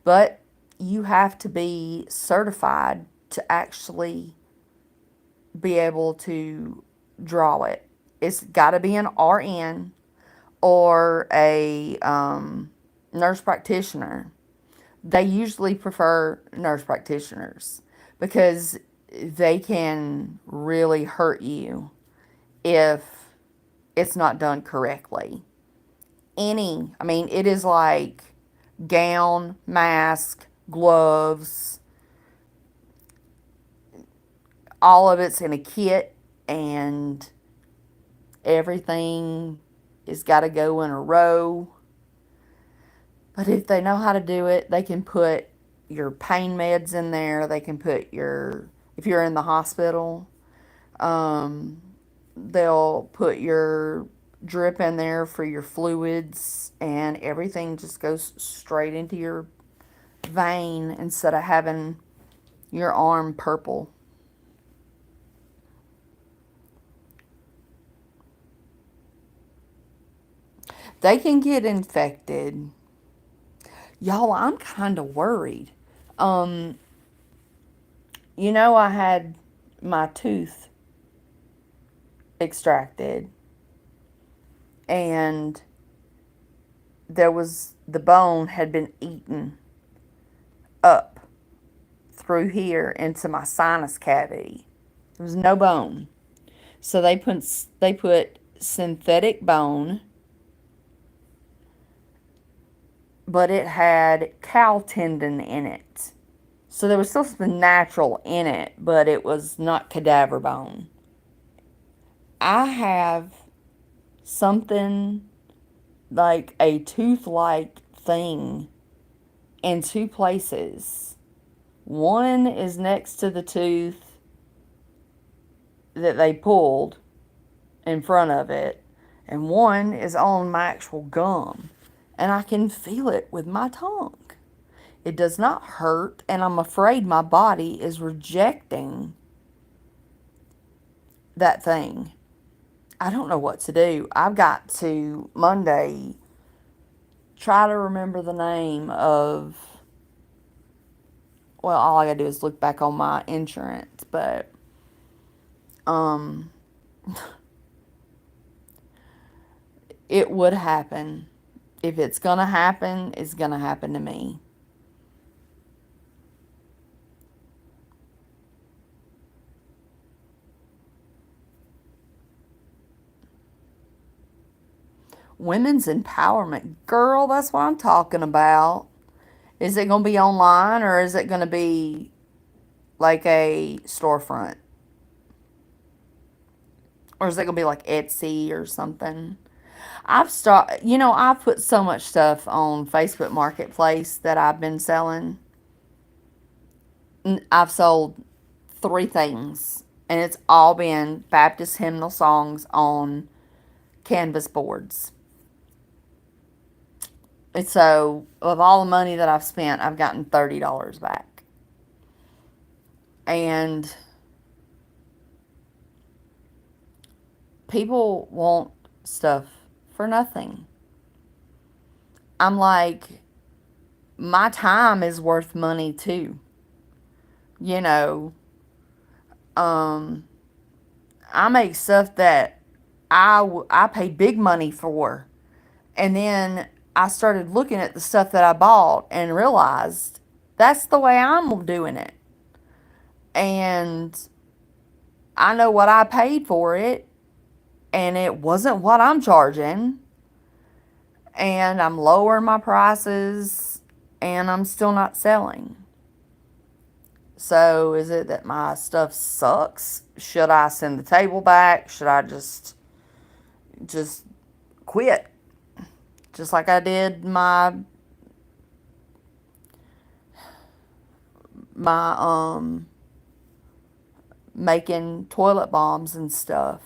But you have to be certified to actually be able to draw it. It's got to be an RN or a nurse practitioner. They usually prefer nurse practitioners because they can really hurt you if it's not done correctly. It is like gown, mask, gloves, all of it's in a kit, and everything has got to go in a row. But if they know how to do it, they can put your pain meds in there. They can put if you're in the hospital, they'll put your drip in there for your fluids, and everything just goes straight into your vein instead of having your arm purple. They can get infected. Y'all, I'm kind of worried. I had my tooth extracted, and the bone had been eaten up through here into my sinus cavity. There was no bone. So they put synthetic bone, but it had cow tendon in it. So there was still something natural in it, but it was not cadaver bone. I have something like a tooth-like thing in two places. One is next to the tooth that they pulled in front of it, and one is on my actual gum, and I can feel it with my tongue. It does not hurt, and I'm afraid my body is rejecting that thing. I don't know what to do. I've got to Monday try to remember the name of, well, all I gotta do is look back on my insurance, but it would happen. If it's gonna happen, it's gonna happen to me. Women's empowerment. Girl, that's what I'm talking about. Is it going to be online, or is it going to be like a storefront? Or is it going to be like Etsy or something? I've put so much stuff on Facebook Marketplace that I've been selling. I've sold 3 things, and it's all been Baptist hymnal songs on canvas boards. And so, of all the money that I've spent, I've gotten $30 back. And people want stuff for nothing. I'm like, my time is worth money too. I make stuff that I pay big money for. And then I started looking at the stuff that I bought and realized that's the way I'm doing it. And I know what I paid for it, and it wasn't what I'm charging. And I'm lowering my prices, and I'm still not selling. So is it that my stuff sucks? Should I send the table back? Should I just quit? Just like I did my making toilet bombs and stuff.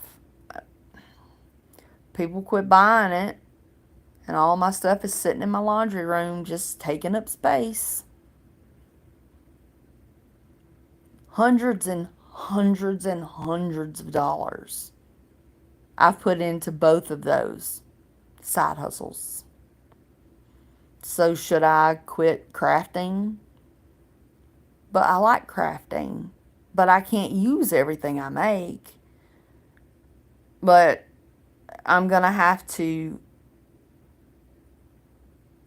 People quit buying it, and all my stuff is sitting in my laundry room just taking up space. Hundreds and hundreds and hundreds of dollars I've put into both of those side hustles. So should I quit crafting? But I like crafting. But I can't use everything I make. But I'm going to have to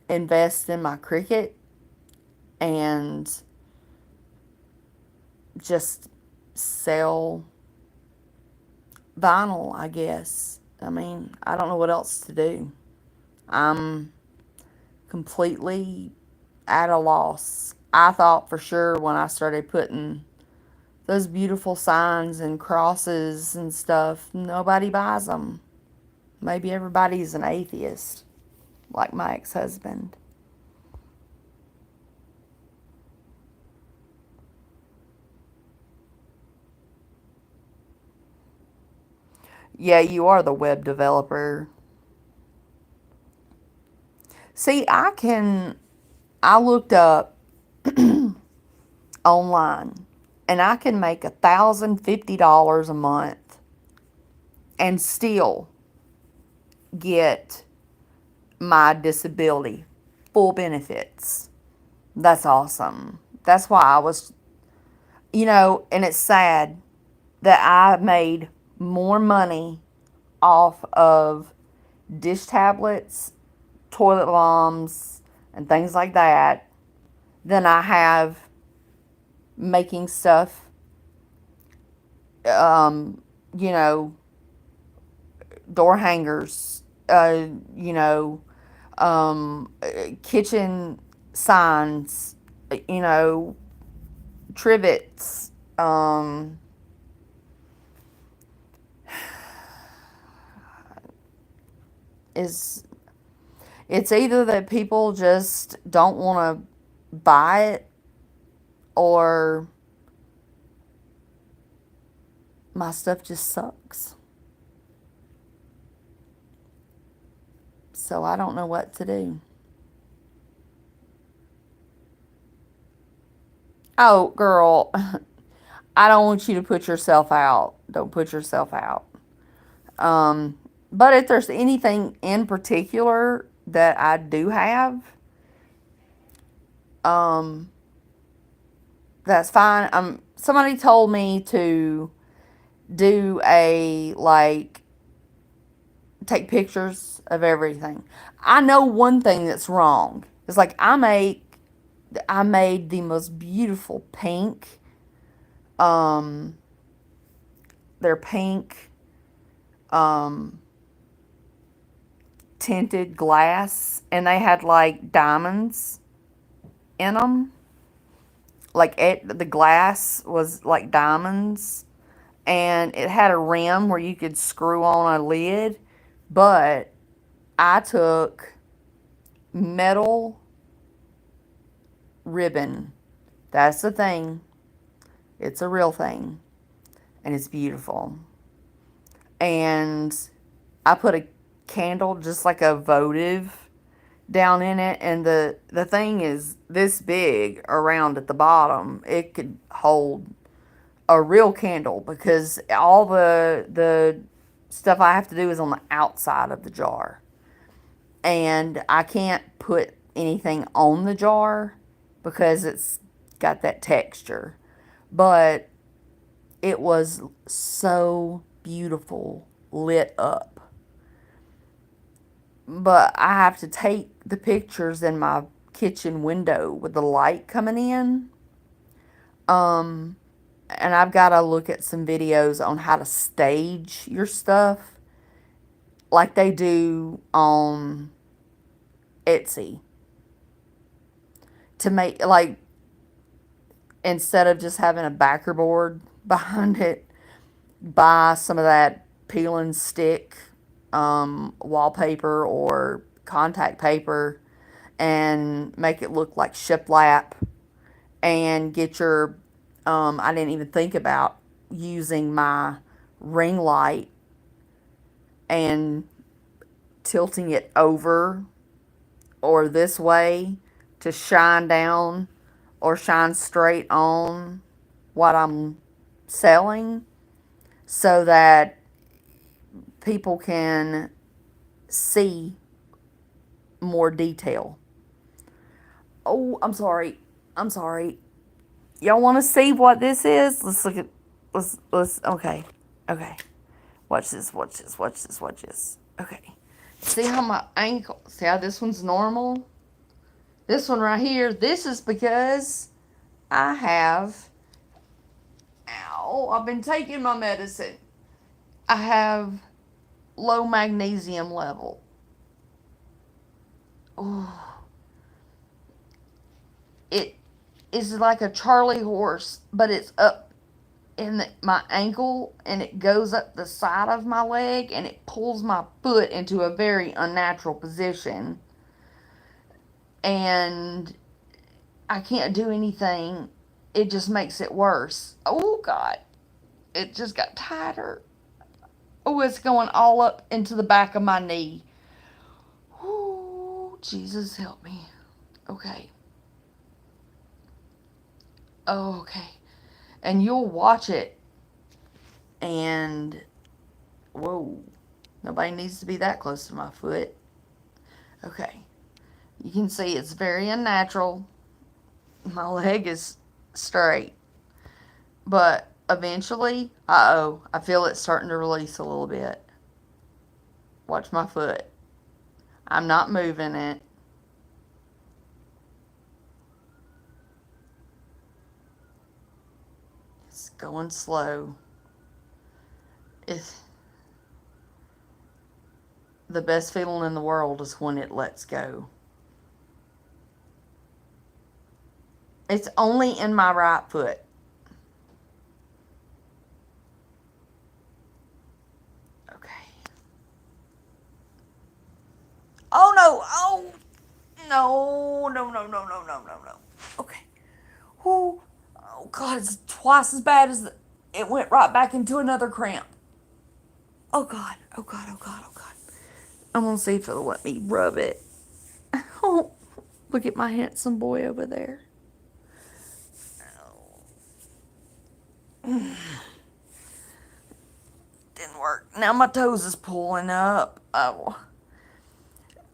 invest in my Cricut and just sell vinyl, I guess. I mean, I don't know what else to do. I'm completely at a loss. I thought for sure when I started putting those beautiful signs and crosses and stuff, nobody buys them. Maybe everybody's an atheist, like my ex-husband. Yeah, you are the web developer. See, I looked up online and I can make $1,050 a month and still get my disability full benefits. That's awesome. That's why I was, and it's sad that I made more money off of dish tablets, toilet bombs, and things like that than I have making stuff, you know, door hangers, kitchen signs, trivets, is it's either that people just don't want to buy it or my stuff just sucks. So I don't know what to do. Oh, girl, I don't want you to put yourself out. Don't put yourself out. But if there's anything in particular that I do have, that's fine. Somebody told me to do take pictures of everything. I know one thing that's wrong. It's like I made the most beautiful pink. They're pink, tinted glass, and they had like diamonds in them. Like the glass was like diamonds, and it had a rim where you could screw on a lid. But I took metal ribbon. That's the thing. It's a real thing. And it's beautiful. And I put a candle, just like a votive, down in it. And the thing is this big around at the bottom. It could hold a real candle because all the stuff I have to do is on the outside of the jar. And I can't put anything on the jar because it's got that texture. But it was so beautiful lit up. But I have to take the pictures in my kitchen window with the light coming in. And I've got to look at some videos on how to stage your stuff like they do on Etsy. To make, like, instead of just having a backer board behind it, buy some of that peel and stick wallpaper or contact paper and make it look like shiplap, and get your I didn't even think about using my ring light and tilting it over or this way to shine down or shine straight on what I'm selling so that people can see more detail. Oh, I'm sorry. I'm sorry. Y'all want to see what this is? Let's look at. Okay. Okay. Watch this. Watch this. Watch this. Watch this. Okay. See how my ankle. See how this one's normal? This one right here. This is because I have. Ow. I've been taking my medicine. I have low magnesium level. Ooh. It is like a Charlie horse, but it's up in my ankle and it goes up the side of my leg and it pulls my foot into a very unnatural position. And I can't do anything. It just makes it worse. Oh, God. It just got tighter. Oh, it's going all up into the back of my knee. Oh, Jesus, help me. Okay. Oh, okay. And you'll watch it. And, whoa. Nobody needs to be that close to my foot. Okay. You can see it's very unnatural. My leg is straight. But eventually, I feel it starting to release a little bit. Watch my foot. I'm not moving it. It's going slow. It's the best feeling in the world is when it lets go. It's only in my right foot. Okay. Oh no! Oh no! No! No! No! No! No! No! No! Okay. Oh, oh God! It's twice as bad as it went right back into another cramp. Oh God! Oh God! Oh God! Oh God! I'm gonna see if it'll let me rub it. Oh, look at my handsome boy over there. Didn't work. Now my toes is pulling up. Oh.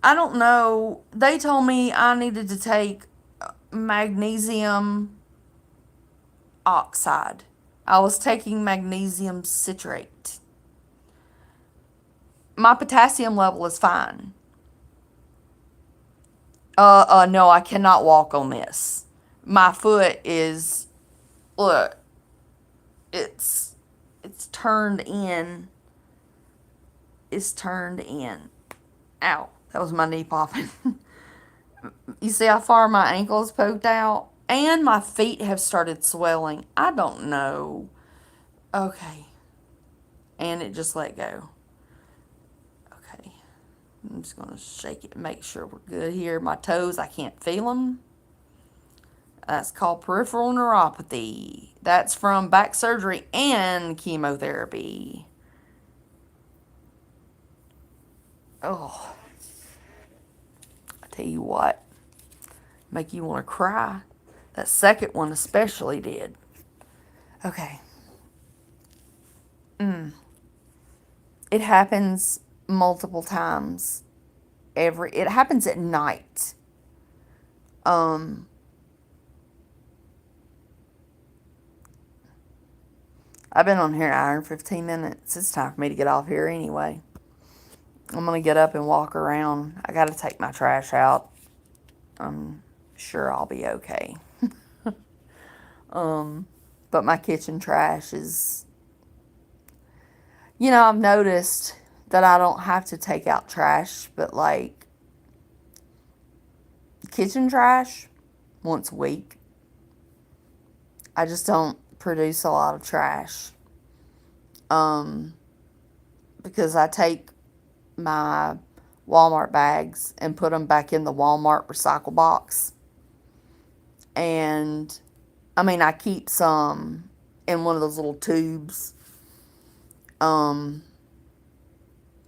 I don't know. They told me I needed to take magnesium oxide. I was taking magnesium citrate. My potassium level is fine. No, I cannot walk on this. My foot is, look, it's turned in. It's turned in. Ow, that was my knee popping. You see how far my ankle is poked out? And my feet have started swelling. I don't know. Okay. And it just let go. Okay. I'm just going to shake it and make sure we're good here. My toes, I can't feel them. That's called peripheral neuropathy. That's from back surgery and chemotherapy. Oh. I tell you what. Make you want to cry. That second one especially did. Okay. It happens multiple times. It happens at night. I've been on here an hour and 15 minutes. It's time for me to get off here anyway. I'm going to get up and walk around. I got to take my trash out. I'm sure I'll be okay. But my kitchen trash is, I've noticed that I don't have to take out trash, but like kitchen trash once a week. I just don't produce a lot of trash. Because I take my Walmart bags and put them back in the Walmart recycle box. And I keep some in one of those little tubes. And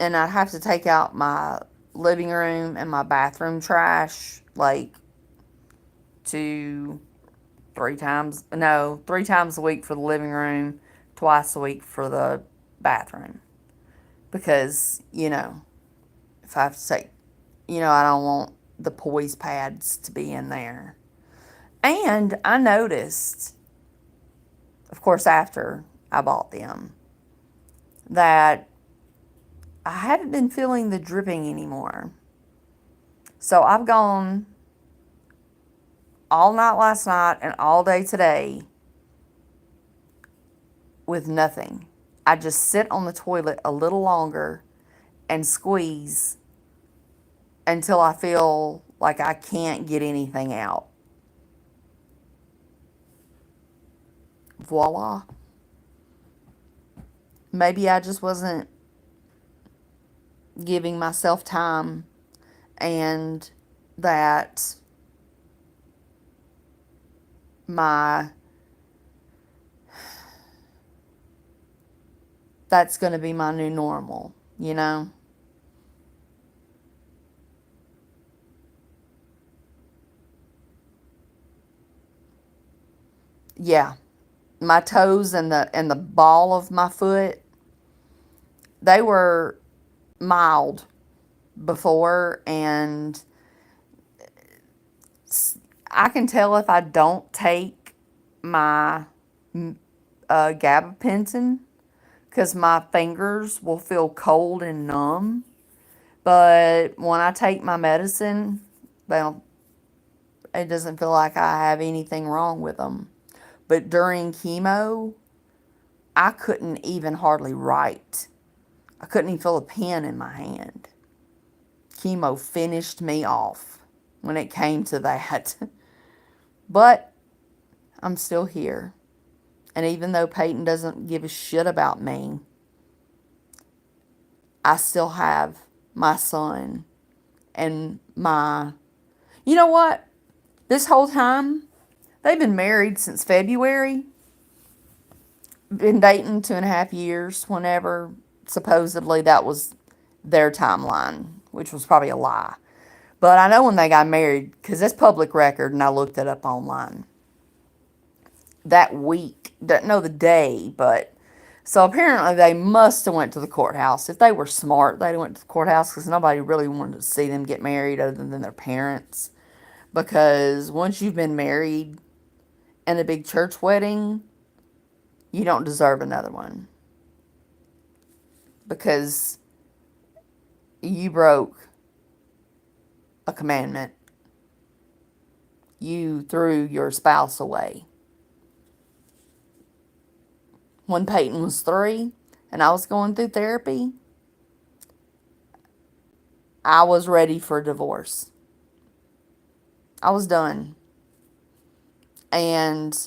I'd have to take out my living room and my bathroom trash like 3 times a week for the living room, twice a week for the bathroom. Because, if I have to take, I don't want the poise pads to be in there. And I noticed, of course, after I bought them, that I hadn't been feeling the dripping anymore. So I've gone all night last night and all day today with nothing. I just sit on the toilet a little longer and squeeze until I feel like I can't get anything out. Voila. Maybe I just wasn't giving myself time, and that that's going to be my new normal, Yeah. My toes and the ball of my foot, they were mild before, and I can tell if I don't take my gabapentin, because my fingers will feel cold and numb. But when I take my medicine, it doesn't feel like I have anything wrong with them. But during chemo, I couldn't even hardly write. I couldn't even feel a pen in my hand. Chemo finished me off when it came to that. But I'm still here. And even though Peyton doesn't give a shit about me, I still have my son and You know what? This whole time, they've been married since February. Been dating 2.5 years, whenever supposedly that was their timeline, which was probably a lie. But I know when they got married, because it's public record, and I looked it up online. That week, the day, but so apparently they must have went to the courthouse. If they were smart, they went to the courthouse, because nobody really wanted to see them get married other than their parents. Because once you've been married in a big church wedding, you don't deserve another one. Because you broke a commandment. You threw your spouse away. When Peyton was 3 and I was going through therapy, I was ready for a divorce. I was done. And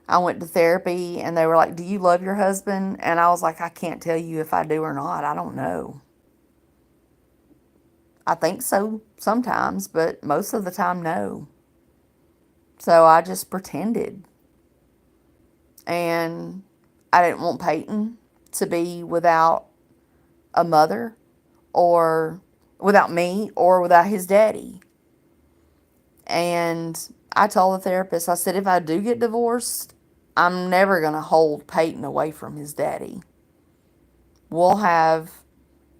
I went to therapy, and they were like, "Do you love your husband?" And I was like, "I can't tell you if I do or not. I don't know. I think so sometimes, but most of the time, no." So I just pretended. And I didn't want Peyton to be without a mother, or without me, or without his daddy. And I told the therapist, I said, if I do get divorced, I'm never going to hold Peyton away from his daddy. We'll have,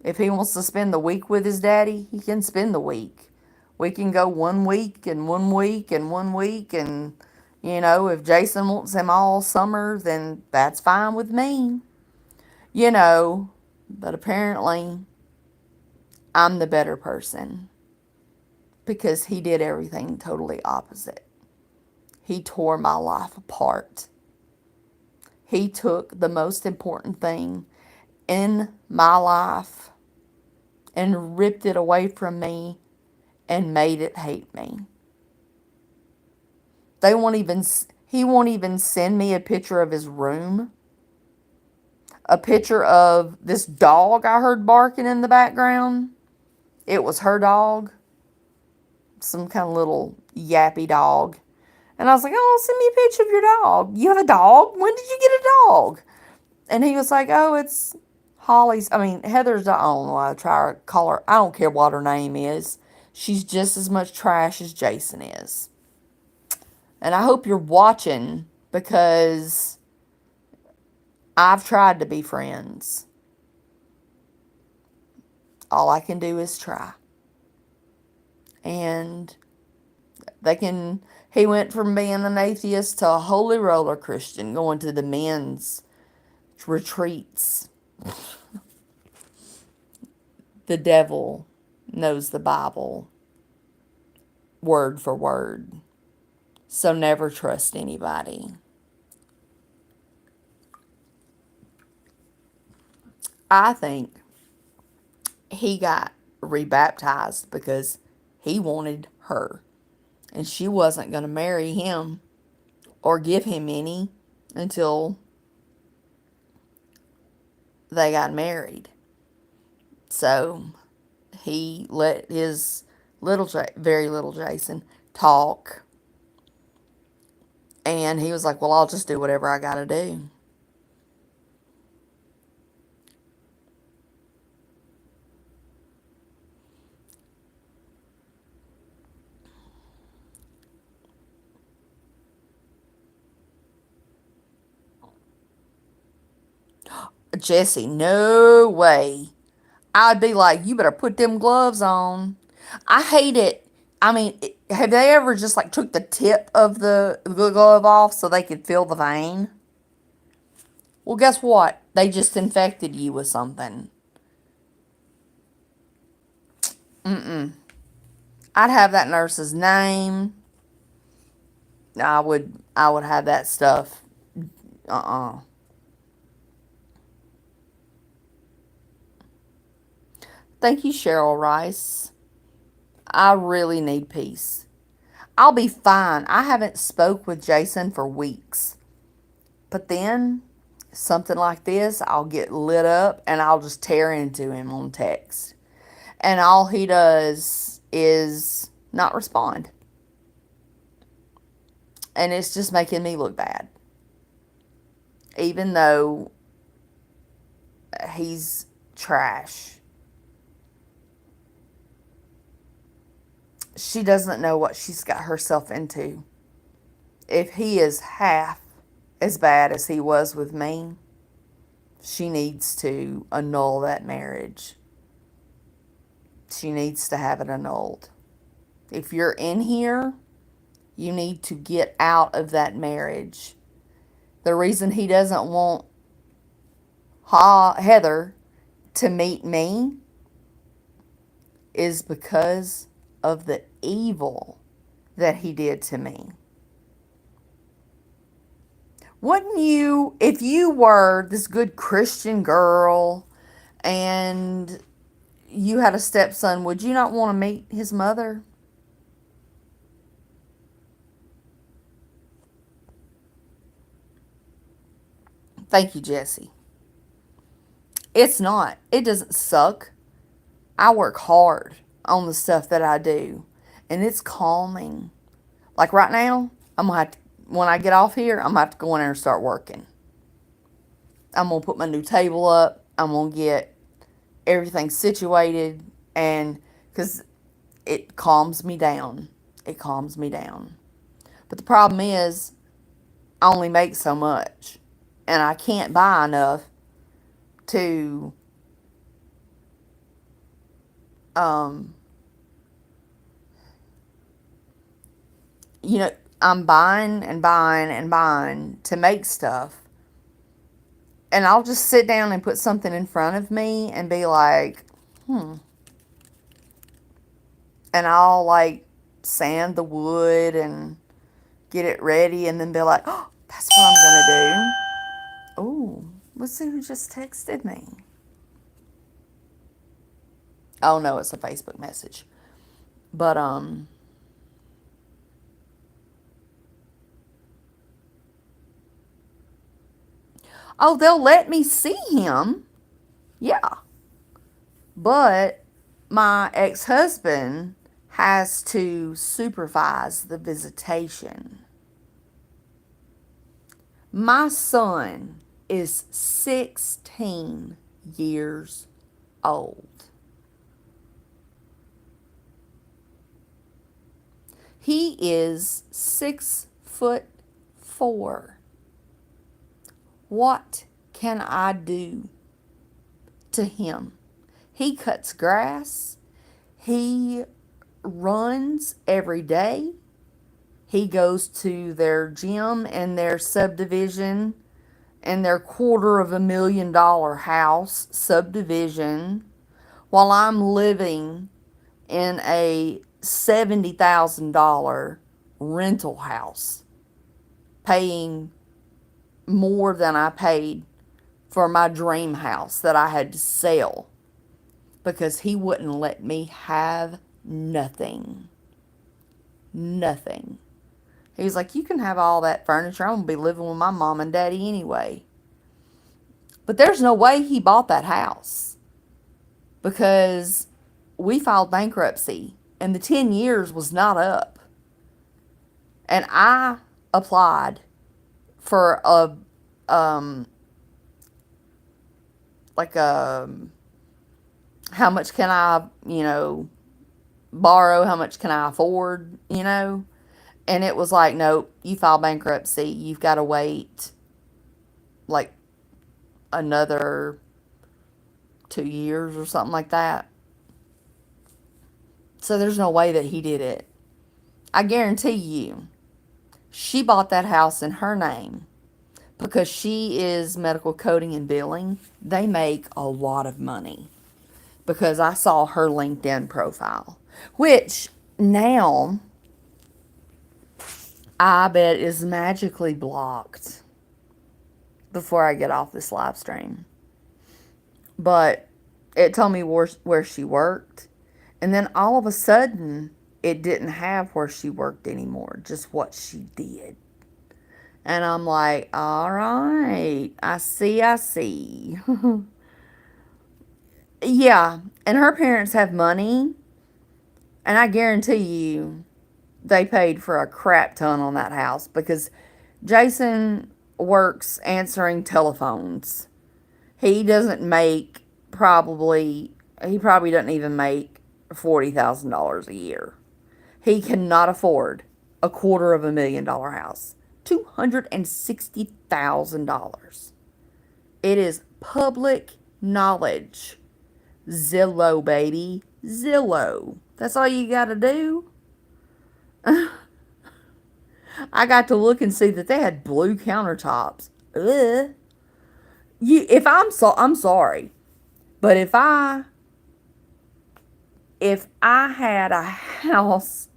if he wants to spend the week with his daddy, he can spend the week. We can go 1 week and 1 week and 1 week. And, if Jason wants him all summer, then that's fine with me. But apparently I'm the better person, because he did everything totally opposite. He tore my life apart. He took the most important thing in my life and ripped it away from me and made it hate me. He won't even send me a picture of his room. A picture of this dog I heard barking in the background. It was her dog. Some kind of little yappy dog. And I was like, "Oh, send me a picture of your dog. You have a dog? When did you get a dog?" And he was like, "Oh, it's Heather's dog. I don't know why I try to call her. I don't care what her name is. She's just as much trash as Jason is." And I hope you're watching because I've tried to be friends. All I can do is try. And he went from being an atheist to a holy roller Christian, going to the men's retreats. The devil knows the Bible word for word. So never trust anybody. I think he got rebaptized because he wanted her. And she wasn't going to marry him or give him any until they got married. So he let his very little Jason talk. And he was like, well, I'll just do whatever I got to do. Jesse, no way. I'd be like, you better put them gloves on. I hate it. I mean, have they ever just like took the tip of the glove off so they could feel the vein? Well, guess what? They just infected you with something. Mm-mm. I'd have that nurse's name. I would have that stuff. Uh-uh. Thank you, Cheryl Rice. I really need peace. I'll be fine. I haven't spoke with Jason for weeks. But then, something like this, I'll get lit up and I'll just tear into him on text. And all he does is not respond. And it's just making me look bad. Even though he's trash. She doesn't know what she's got herself into. If he is half as bad as he was with me, she needs to annul that marriage. She needs to have it annulled. If you're in here, you need to get out of that marriage. The reason he doesn't want Heather to meet me is because of the evil that he did to me. Wouldn't you, if you were this good Christian girl and you had a stepson, would you not want to meet his mother? Thank you, Jesse. It's not. It doesn't suck. I work hard on the stuff that I do, and it's calming. Like right now, I'm going to have to, when I get off here, I'm going to have to go in there and start working. I'm going to put my new table up. I'm going to get everything situated, and because it calms me down. It calms me down. But the problem is, I only make so much, and I can't buy enough to you know, I'm buying and buying and buying to make stuff. And I'll just sit down and put something in front of me and be like, And I'll like sand the wood and get it ready and then be like, oh, that's what I'm going to do. Oh, let's see who just texted me. Oh, no, it's a Facebook message. But, oh, they'll let me see him. Yeah. But my ex-husband has to supervise the visitation. My son is 16 years old. He is 6'4". What can I do to him? He cuts grass. He runs every day. He goes to their gym and their subdivision and their $250,000 house subdivision while I'm living in a $70,000 rental house, paying more than I paid for my dream house that I had to sell because he wouldn't let me have nothing. Nothing. He was like, you can have all that furniture. I'm going to be living with my mom and daddy anyway. But there's no way he bought that house because we filed bankruptcy and the 10 years was not up. And I applied for a, how much can I, borrow? How much can I afford, And it was like, nope, you filed bankruptcy. You've got to wait like another 2 years or something like that. So there's no way that he did it. I guarantee you, she bought that house in her name because she is medical coding and billing. They make a lot of money because I saw her LinkedIn profile, which now I bet is magically blocked before I get off this live stream. But it told me where she worked. And then all of a sudden, it didn't have where she worked anymore, just what she did. And I'm like, all right, I see. Yeah, and her parents have money, and I guarantee you they paid for a crap ton on that house because Jason works answering telephones. He doesn't make he probably doesn't even make $40,000 a year. He cannot afford a $250,000 house. $260,000. It is public knowledge. Zillow, baby. Zillow. That's all you got to do. I got to look and see that they had blue countertops. Ugh. I'm sorry, but if I had a house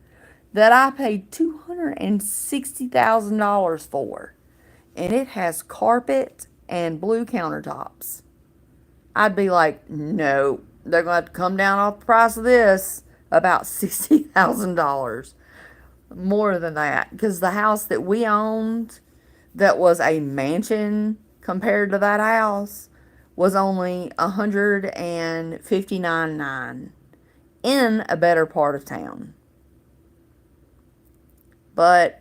that I paid $260,000 for, and it has carpet and blue countertops, I'd be like, no, they're going to have to come down off the price of this about $60,000. More than that, because the house that we owned that was a mansion compared to that house was only $159,900 in a better part of town. But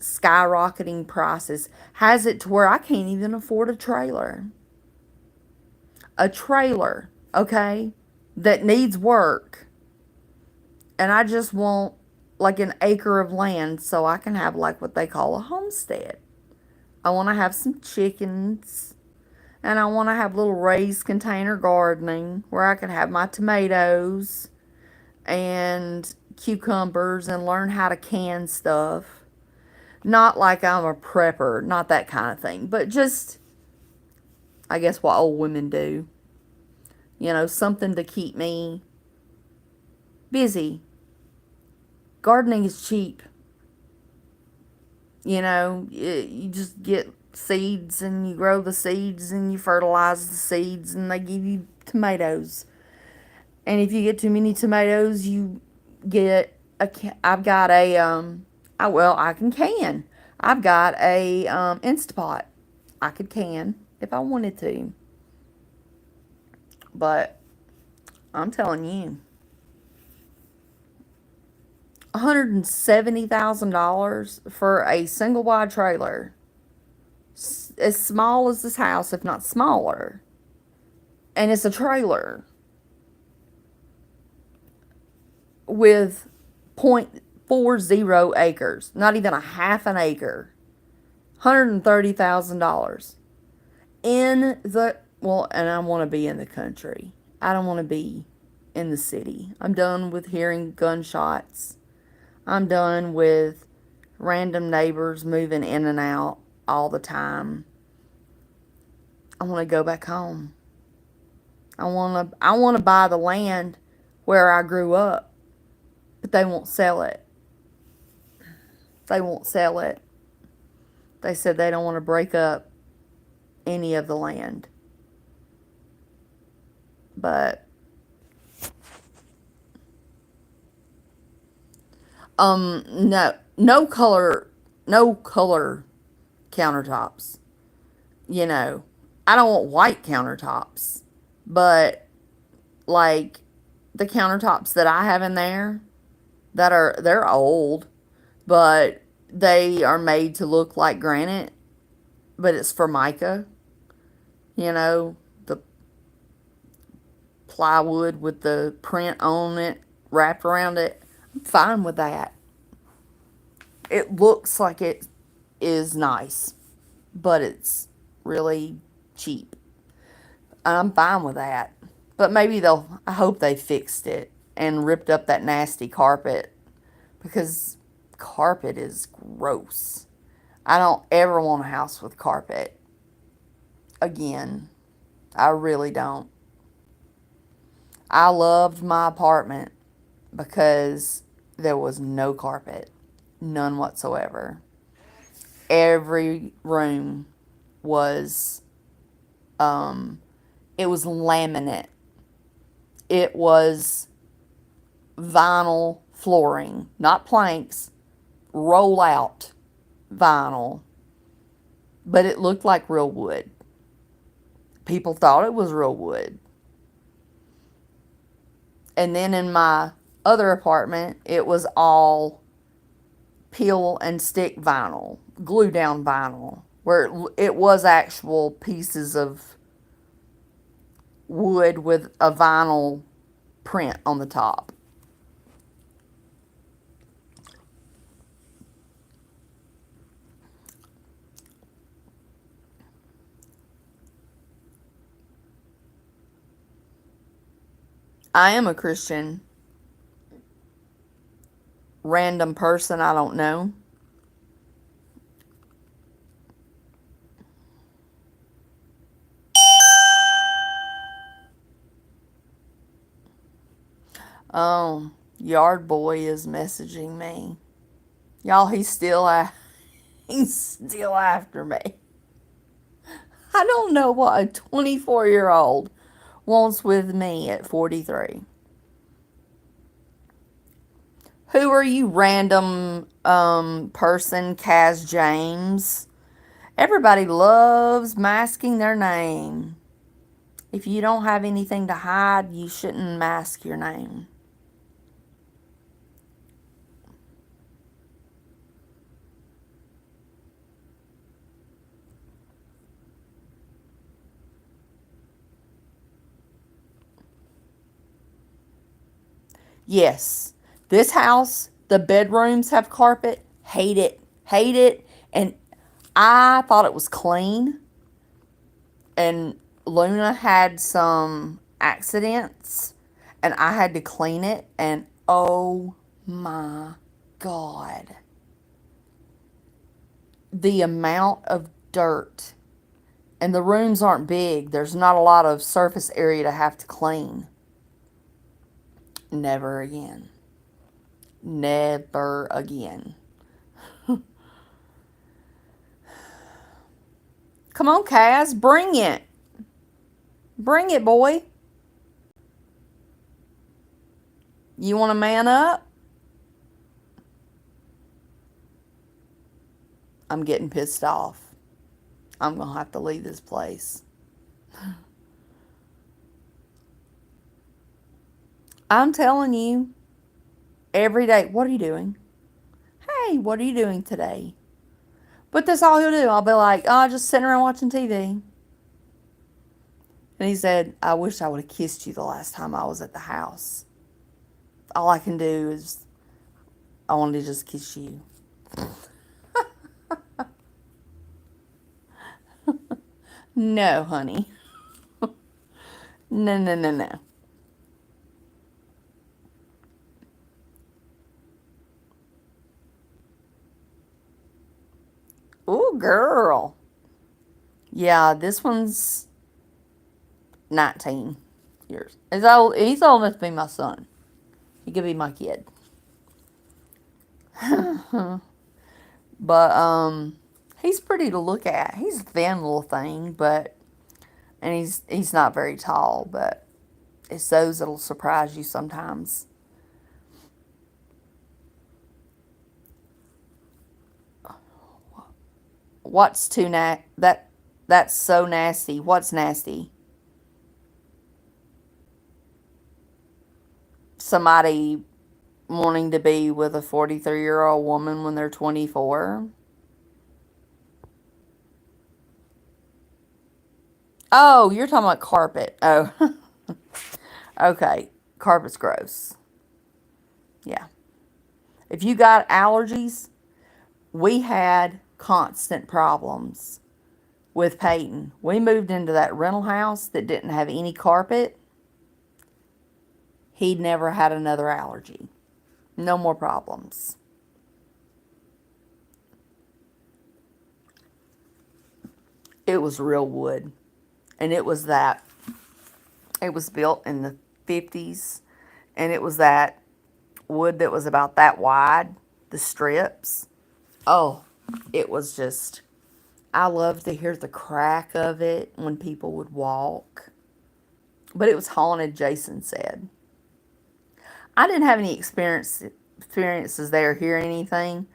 skyrocketing prices has it to where I can't even afford a trailer. A trailer, okay, that needs work. And I just want like an acre of land so I can have like what they call a homestead. I want to have some chickens, and I want to have little raised container gardening where I can have my tomatoes and cucumbers and learn how to can stuff. Not like I'm a prepper, not that kind of thing, but just, I guess, what old women do. Something to keep me busy. Gardening is cheap. You just get seeds and you grow the seeds and you fertilize the seeds and they give you tomatoes. And if you get too many tomatoes, you get I've got a, I can can. I've got a Instapot. I could can if I wanted to. But I'm telling you, $170,000 for a single wide trailer, as small as this house, if not smaller, and it's a trailer with 0.40 acres, not even a half an acre. $130,000. and I want to be in the country. I don't want to be in the city. I'm done with hearing gunshots. I'm done with random neighbors moving in and out all the time. I want to go back home. I want to buy the land where I grew up, but they won't sell it. They won't sell it. They said they don't want to break up any of the land. But no color countertops. You know, I don't want white countertops, but like the countertops that I have in there they're old, but they are made to look like granite, but it's Formica. You know, the plywood with the print on it wrapped around it. I'm fine with that. It looks like it is nice, but it's really cheap. I'm fine with that. But maybe I hope they fixed it and ripped up that nasty carpet, because carpet is gross. I don't ever want a house with carpet again. I really don't. I loved my apartment because there was no carpet, none whatsoever. Every room was, it was laminate. It was vinyl flooring, not planks, roll out vinyl, but it looked like real wood. People thought it was real wood. And then in my other apartment, it was all peel and stick vinyl, glue down vinyl, where it was actual pieces of wood with a vinyl print on the top. I am a Christian. Random person I don't know. Oh, Yard Boy is messaging me. Y'all, he's still after me. I don't know what a 24-year-old wants with me at 43. Who are you, random person, Kaz James? Everybody loves masking their name. If you don't have anything to hide, you shouldn't mask your name. Yes, this house, the bedrooms have carpet. Hate it. Hate it. And I thought it was clean. And Luna had some accidents. And I had to clean it. And oh my God. The amount of dirt. And the rooms aren't big. There's not a lot of surface area to have to clean. Never again. Never again. Come on, Kaz. Bring it. Bring it, boy. You want to man up? I'm getting pissed off. I'm going to have to leave this place. I'm telling you, every day, what are you doing? Hey, what are you doing today? But that's all he'll do. I'll be like, oh, just sitting around watching TV. And he said, I wish I would have kissed you the last time I was at the house. All I can do is, I want to just kiss you. No, honey. No, no, no, no. Ooh, girl. Yeah, this one's 19 years. He's old enough to be my son. He could be my kid. But he's pretty to look at. He's a thin little thing, and he's not very tall, but it's those that'll surprise you sometimes. What's too that's so nasty. What's nasty? Somebody wanting to be with a 43-year-old woman when they're 24. Oh, you're talking about carpet. Oh. Okay. Carpet's gross. Yeah. If you got allergies, we had constant problems with Peyton. We moved into that rental house that didn't have any carpet. He'd never had another allergy. No more problems. It was real wood. And it was built in the 50s. And it was that wood that was about that wide. The strips. Oh, it was just, I loved to hear the crack of it when people would walk. But it was haunted, Jason said. I didn't have any experiences there, hear anything.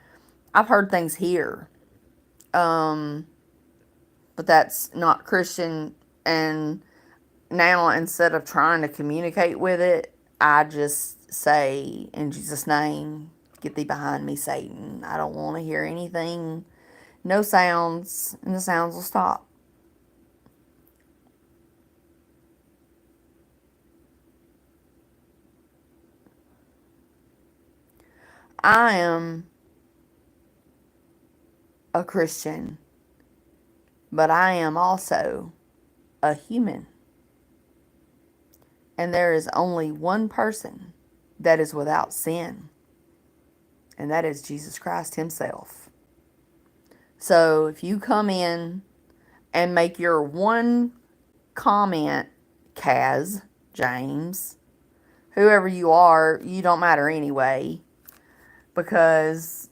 I've heard things here. But that's not Christian. And now, instead of trying to communicate with it, I just say, in Jesus' name, get thee behind me, Satan. I don't want to hear anything. No sounds, and the sounds will stop. I am a Christian, but I am also a human. And there is only one person that is without sin, and that is Jesus Christ himself. So if you come in and make your one comment, Kaz, James, whoever you are, you don't matter anyway, because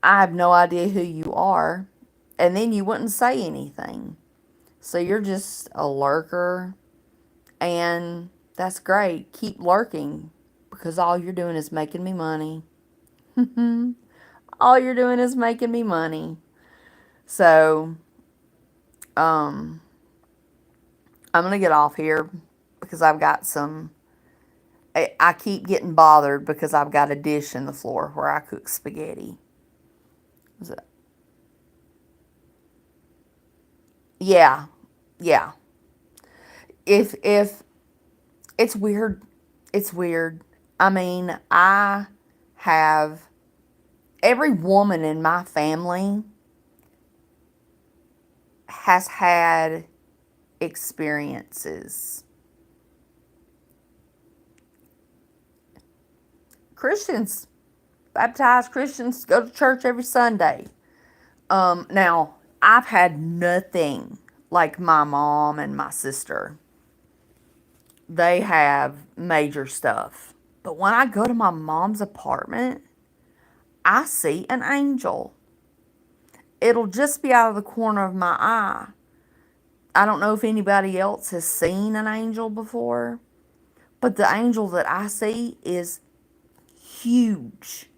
I have no idea who you are, and then you wouldn't say anything. So you're just a lurker, and that's great. Keep lurking, because all you're doing is making me money. All you're doing is making me money. So, I'm going to get off here because I've got I keep getting bothered because I've got a dish in the floor where I cook spaghetti. Yeah, yeah. If it's weird, it's weird. I mean, I have every woman in my family has had experiences. Christians, baptized Christians, go to church every Sunday. Now, I've had nothing like my mom and my sister. They have major stuff. But when I go to my mom's apartment, I see an angel. It'll just be out of the corner of my eye. I don't know if anybody else has seen an angel before, but the angel that I see is huge,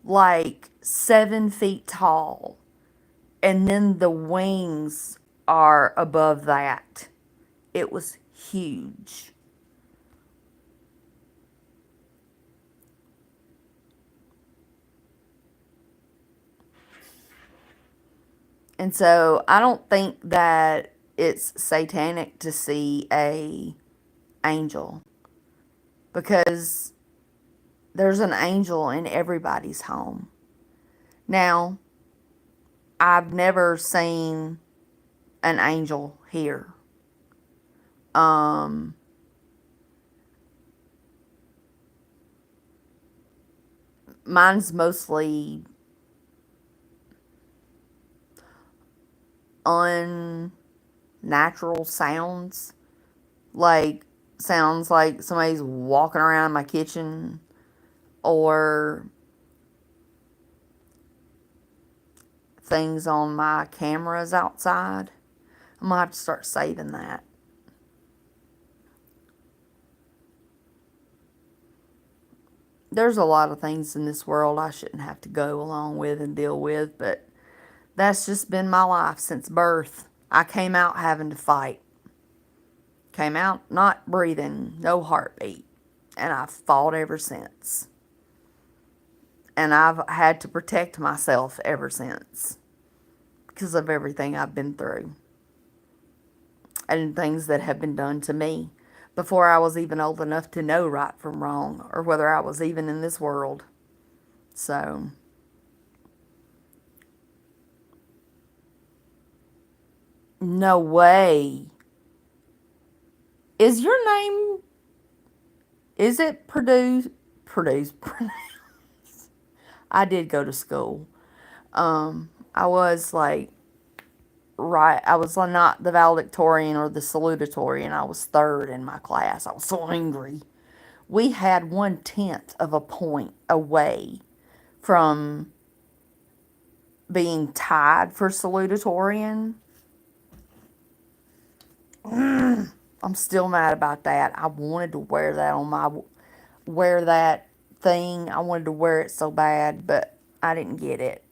like 7 feet tall. And then the wings are above that. It was huge. And so I don't think that it's satanic to see a angel, because there's an angel in everybody's home. Now, I've never seen an angel here. Mine's mostly unnatural sounds. Like, sounds like somebody's walking around my kitchen, or things on my cameras outside. I'm gonna have to start saving that. There's a lot of things in this world I shouldn't have to go along with and deal with, but that's just been my life since birth. I came out having to fight. Came out not breathing, no heartbeat. And I've fought ever since. And I've had to protect myself ever since, because of everything I've been through. And things that have been done to me before I was even old enough to know right from wrong, or whether I was even in this world. So, no way. Is your name, is it Purdue? I did go to school. I was like, right, I was not the valedictorian or the salutatorian. I was third in my class. I was so angry. We had 1/10 of a point away from being tied for salutatorian. I'm still mad about that. I wanted to wear that on my, wear that thing. I wanted to wear it so bad, but I didn't get it.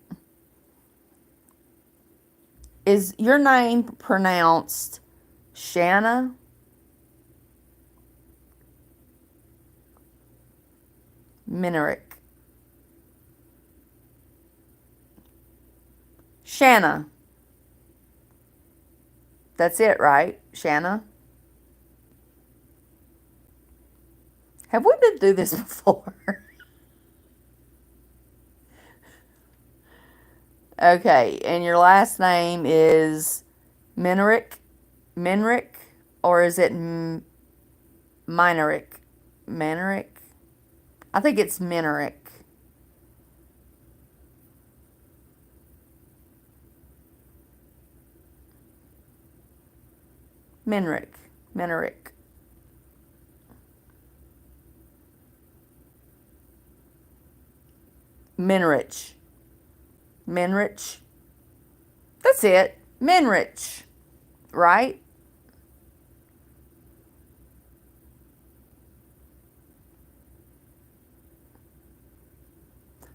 Is your name pronounced Shanna? Minerick. Shanna. That's it, right? Shanna? Have we been through this before? Okay, and your last name is Minerick? Minerick? Or is it Minerick? Minerick? I think it's Minerick. Minerick. Minerick. Minrich. Minrich. That's it. Minrich. Right?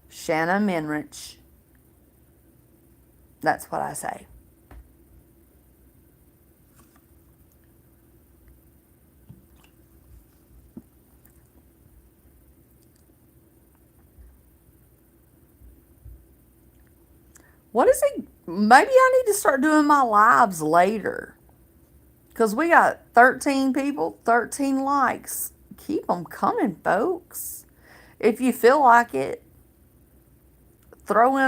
Shanna Minrich. That's what I say. What is it? Maybe I need to start doing my lives later. Because we got 13 people, 13 likes. Keep them coming, folks. If you feel like it, throw in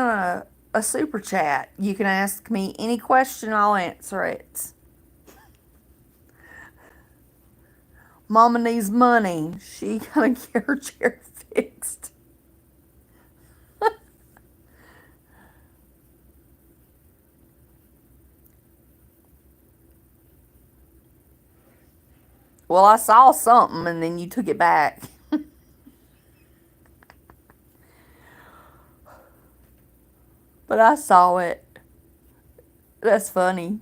a super chat. You can ask me any question, I'll answer it. Mama needs money. She gonna get her chair fixed. Well, I saw something and then you took it back. But I saw it. That's funny.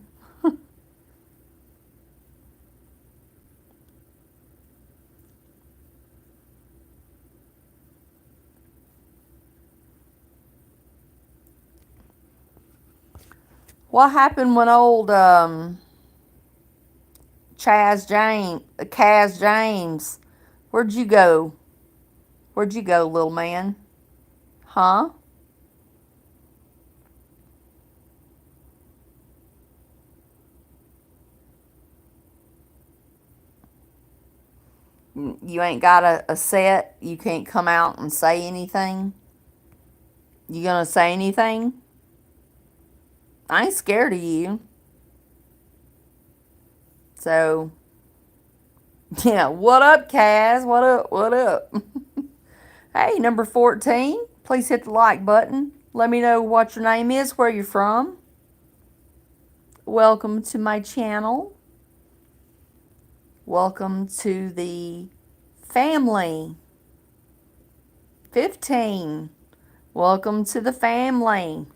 What happened when old Kaz James, where'd you go? Where'd you go, little man? Huh? You ain't got a set? You can't come out and say anything? You gonna say anything? I ain't scared of you. So, yeah, what up, Kaz? What up? What up? Hey, number 14, please hit the like button. Let me know what your name is, where you're from. Welcome to my channel. Welcome to the family. 15, welcome to the family.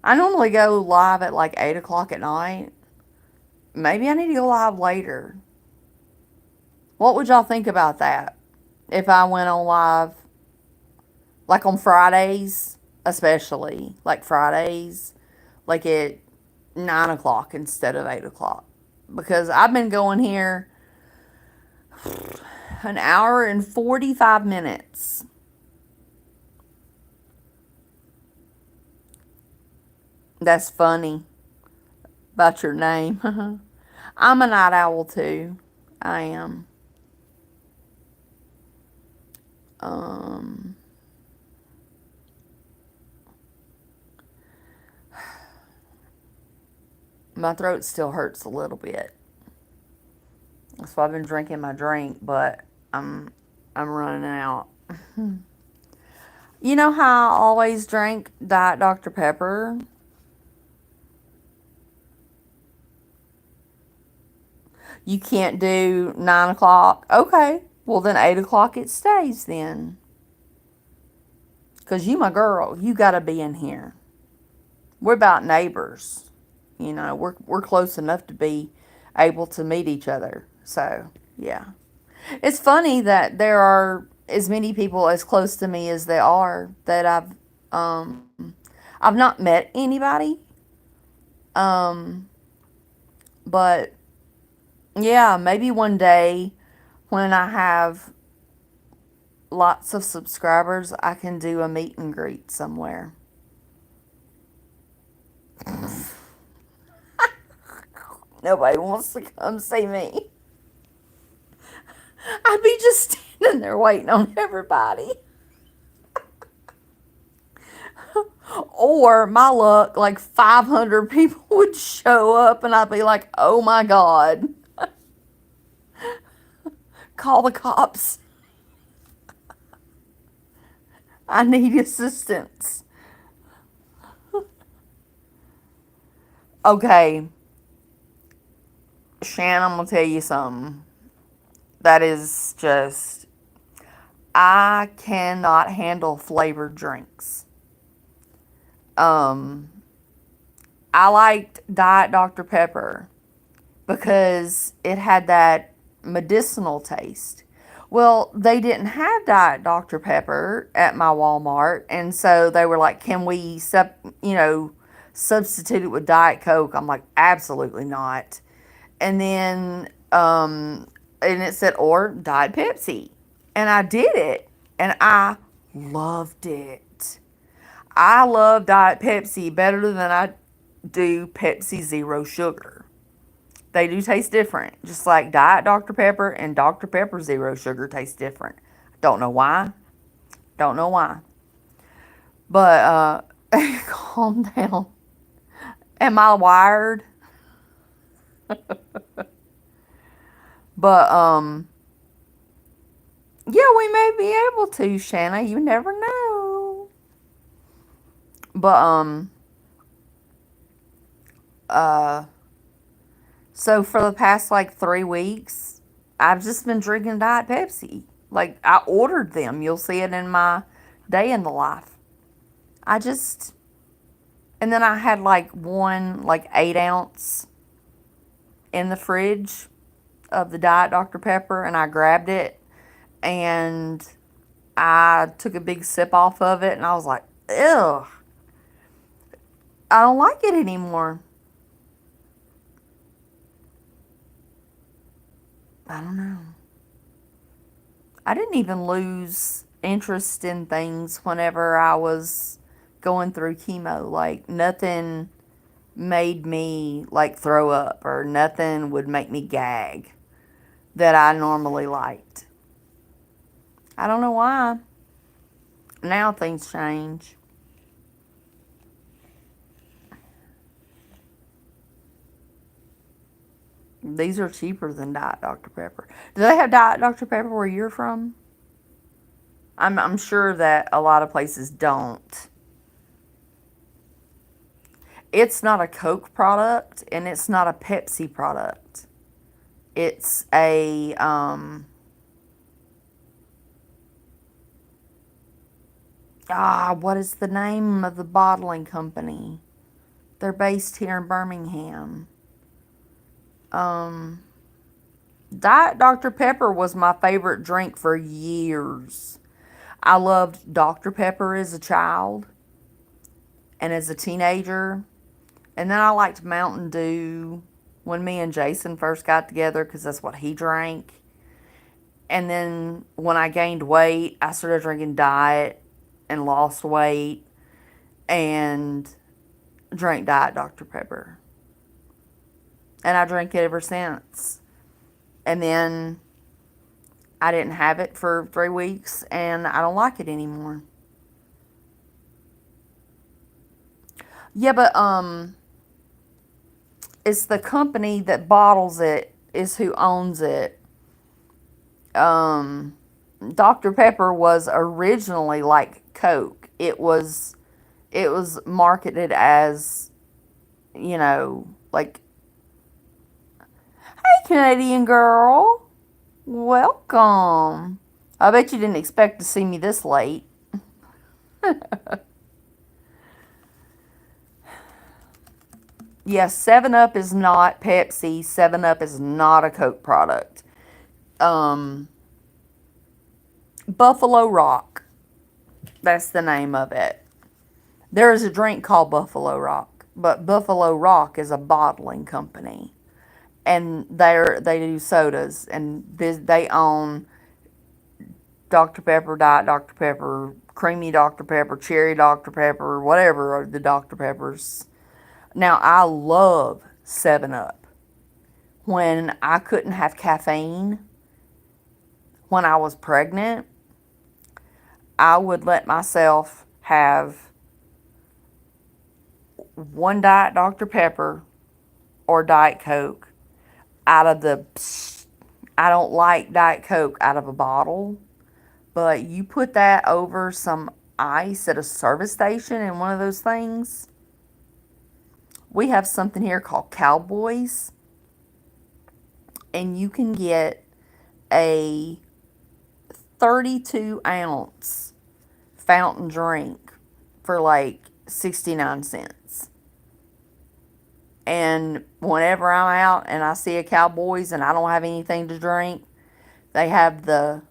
I normally go live at like 8 o'clock at night. Maybe I need to go live later. What would y'all think about that? If I went on live, like on Fridays, especially, like Fridays, like at 9 o'clock instead of 8 o'clock. Because I've been going here an hour and 45 minutes. That's funny about your name. I'm a night owl too. I am. Um, my throat still hurts a little bit. That's why I've been drinking my drink, but I'm running out. You know how I always drink Diet Dr. Pepper? You can't do 9 o'clock? Okay. Well, then 8 o'clock it stays then. Because you my girl. You got to be in here. We're about neighbors. You know, we're close enough to be able to meet each other. So, yeah. It's funny that there are as many people as close to me as there are that I've not met anybody. But yeah, maybe one day when I have lots of subscribers, I can do a meet and greet somewhere. Nobody wants to come see me. I'd be just standing there waiting on everybody. Or, my luck, like 500 people would show up and I'd be like, oh my God. Call the cops. I need assistance. Okay. Shannon, I'm going to tell you something. That is just, I cannot handle flavored drinks. I liked Diet Dr. Pepper because it had that medicinal taste. Well, they didn't have Diet Dr. Pepper at my Walmart, and so they were like, can we substitute it with Diet Coke? I'm like, absolutely not. And then and it said, or Diet Pepsi. And I did it, and I loved it. I love Diet Pepsi better than I do Pepsi Zero Sugar. They do taste different, just like Diet Dr. Pepper and Dr. Pepper Zero Sugar taste different. Don't know why. Don't know why. But, calm down. Am I wired? But, yeah, we may be able to, Shanna. You never know. But, so for the past like 3 weeks, I've just been drinking Diet Pepsi. Like, I ordered them. You'll see it in my day in the life. And then I had like one, like 8-ounce in the fridge of the Diet Dr. Pepper, and I grabbed it, and I took a big sip off of it, and I was like, ew, I don't like it anymore. I don't know. I didn't even lose interest in things whenever I was going through chemo. Like, nothing made me, like, throw up, or nothing would make me gag that I normally liked. I don't know why. Now things change. These are cheaper than Diet Dr. Pepper. Do they have Diet Dr. Pepper where you're from? I'm sure that a lot of places don't. It's not a Coke product and it's not a Pepsi product. It's a what is the name of the bottling company? They're based here in Birmingham. Diet Dr. Pepper was my favorite drink for years. I loved Dr. Pepper as a child and as a teenager. And then I liked Mountain Dew when me and Jason first got together because that's what he drank. And then when I gained weight, I started drinking Diet and lost weight and drank Diet Dr. Pepper. And I drank it ever since. And then I didn't have it for 3 weeks and I don't like it anymore. Yeah, but it's the company that bottles it is who owns it. Dr. Pepper was originally like Coke. It was marketed as, like, hey, Canadian girl, welcome. I bet you didn't expect to see me this late. Yes, 7-Up is not Pepsi. 7-Up is not a Coke product. Buffalo Rock. That's the name of it. There is a drink called Buffalo Rock, but Buffalo Rock is a bottling company. And they do sodas, and they own Dr. Pepper, Diet Dr. Pepper, Creamy Dr. Pepper, Cherry Dr. Pepper, whatever are the Dr. Peppers. Now, I love 7-Up. When I couldn't have caffeine, when I was pregnant, I would let myself have one Diet Dr. Pepper or Diet Coke out of the... I don't like Diet Coke out of a bottle, but you put that over some ice at a service station in one of those things. We have something here called Cowboys, and you can get a 32-ounce fountain drink for like 69 cents. And whenever I'm out and I see a Cowboys and I don't have anything to drink, they have the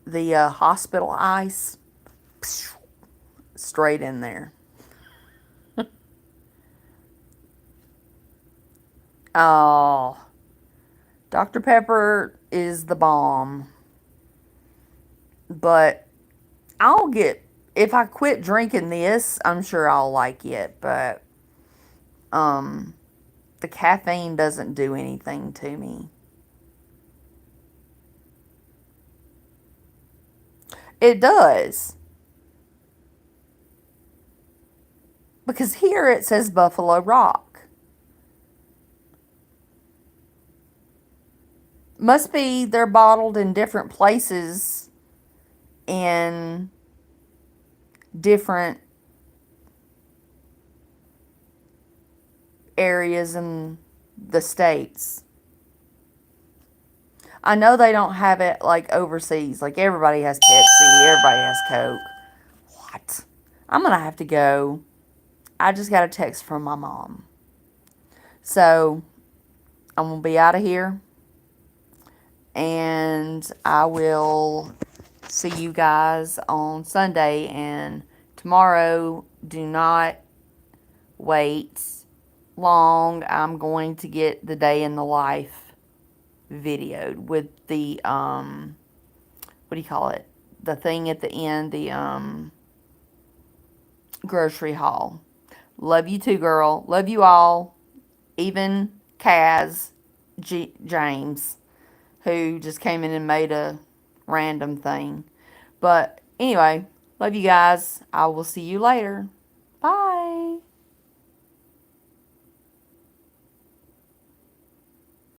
hospital ice straight in there. Oh, Dr. Pepper is the bomb. But if I quit drinking this, I'm sure I'll like it. But the caffeine doesn't do anything to me. It does. Because here it says Buffalo Rock. Must be they're bottled in different places in different areas in the States. I know they don't have it like overseas. Like everybody has Pepsi, everybody has Coke. What? I'm going to have to go. I just got a text from my mom. So I'm going to be out of here. And I will see you guys on Sunday. And tomorrow, do not wait long. I'm going to get the day in the life videoed with the, what do you call it? The thing at the end, the, grocery haul. Love you too, girl. Love you all. Even Kaz, James, who just came in and made a random thing. But anyway, love you guys. I will see you later.